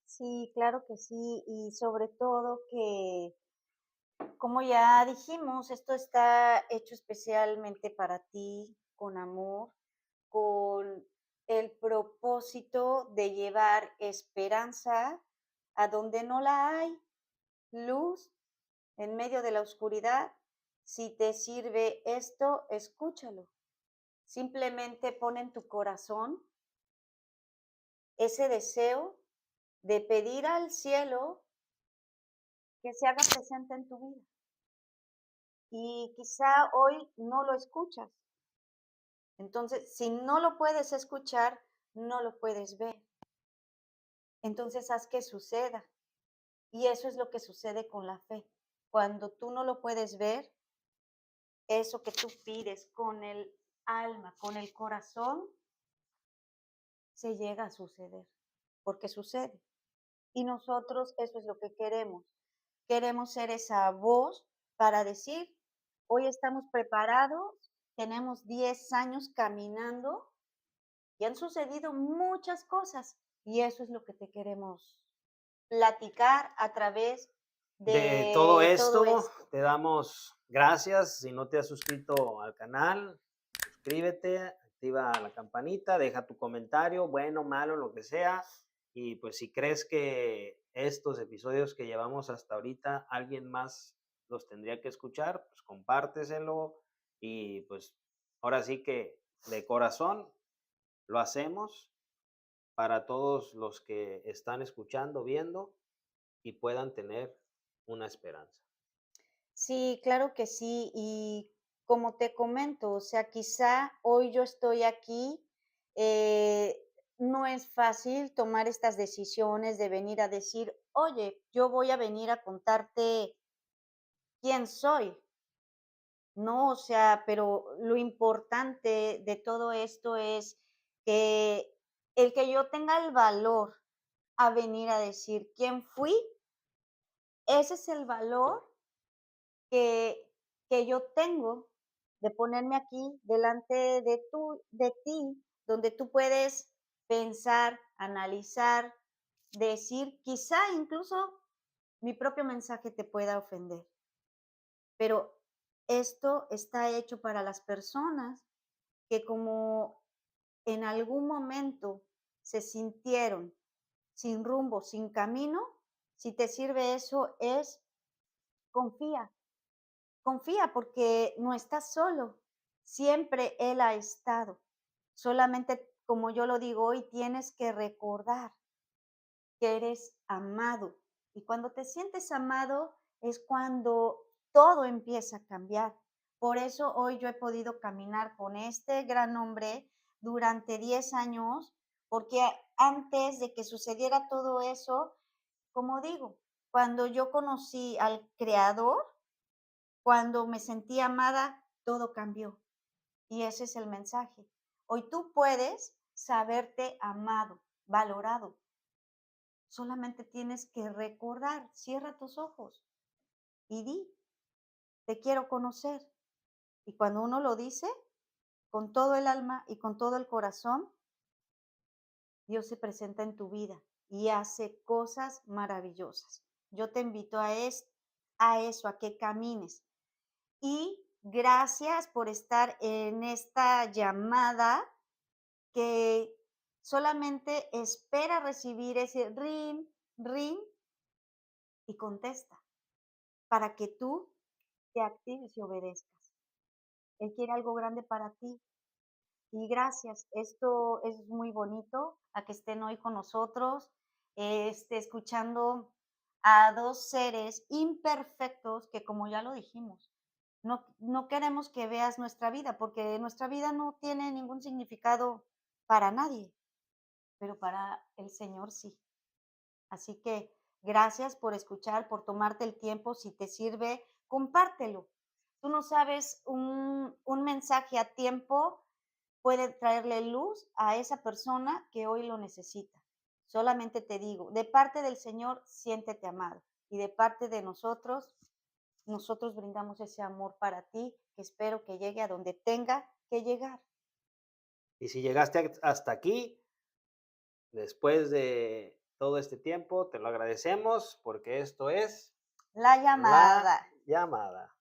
Sí, claro que sí, y sobre todo que, como ya dijimos, esto está hecho especialmente para ti, con amor, con el propósito de llevar esperanza a donde no la hay, luz en medio de la oscuridad. Si te sirve esto, escúchalo. Simplemente pon en tu corazón ese deseo de pedir al cielo que se haga presente en tu vida. Y quizá hoy no lo escuchas. Entonces, si no lo puedes escuchar, no lo puedes ver. Entonces, haz que suceda. Y eso es lo que sucede con la fe. Cuando tú no lo puedes ver, eso que tú pides con el alma, con el corazón, se llega a suceder, porque sucede. Y nosotros eso es lo que queremos. Queremos ser esa voz para decir, hoy estamos preparados, tenemos 10 años caminando y han sucedido muchas cosas y eso es lo que te queremos platicar a través De todo de todo esto, esto. te damos gracias. Si no te has suscrito al canal, suscríbete, activa la campanita, deja tu comentario, bueno, malo, lo que sea. Y pues si crees que estos episodios que llevamos hasta ahorita, alguien más los tendría que escuchar, pues compárteselo. Y pues ahora sí que de corazón lo hacemos para todos los que están escuchando, viendo y puedan tener una esperanza. Sí, claro que sí. Y como te comento, o sea, quizá hoy yo estoy aquí, eh, no es fácil tomar estas decisiones de venir a decir, oye, yo voy a venir a contarte quién soy. No, o sea, pero lo importante de todo esto es que el que yo tenga el valor a venir a decir quién fui, ese es el valor que, que yo tengo de ponerme aquí delante de ti, donde tú puedes pensar, analizar, decir, quizá incluso mi propio mensaje te pueda ofender, pero esto está hecho para las personas que como en algún momento se sintieron sin rumbo, sin camino, si te sirve eso es confía, confía porque no estás solo, siempre Él ha estado. Solamente, como yo lo digo hoy, tienes que recordar que eres amado. Y cuando te sientes amado es cuando todo empieza a cambiar. Por eso hoy yo he podido caminar con este gran hombre durante 10 años, porque antes de que sucediera todo eso, como digo, cuando yo conocí al Creador, cuando me sentí amada, todo cambió. Y ese es el mensaje. Hoy tú puedes saberte amado, valorado. Solamente tienes que recordar, cierra tus ojos y di, te quiero conocer. Y cuando uno lo dice, con todo el alma y con todo el corazón, Dios se presenta en tu vida y hace cosas maravillosas. Yo te invito a eso, a que camines. Y gracias por estar en esta llamada que solamente espera recibir ese ring, ring y contesta para que tú te actives y obedezcas. Él quiere algo grande para ti. Y gracias, esto es muy bonito, a que estén hoy con nosotros, escuchando a dos seres imperfectos que, como ya lo dijimos, no queremos que veas nuestra vida, porque nuestra vida no tiene ningún significado para nadie, pero para el Señor sí. Así que gracias por escuchar, por tomarte el tiempo. Si te sirve, compártelo. Tú no sabes, un mensaje a tiempo puede traerle luz a esa persona que hoy lo necesita. Solamente te digo, de parte del Señor, siéntete amado. Y de parte de nosotros, nosotros brindamos ese amor para ti, que espero que llegue a donde tenga que llegar. Y si llegaste hasta aquí, después de todo este tiempo, te lo agradecemos porque esto es La La llamada. Llamada.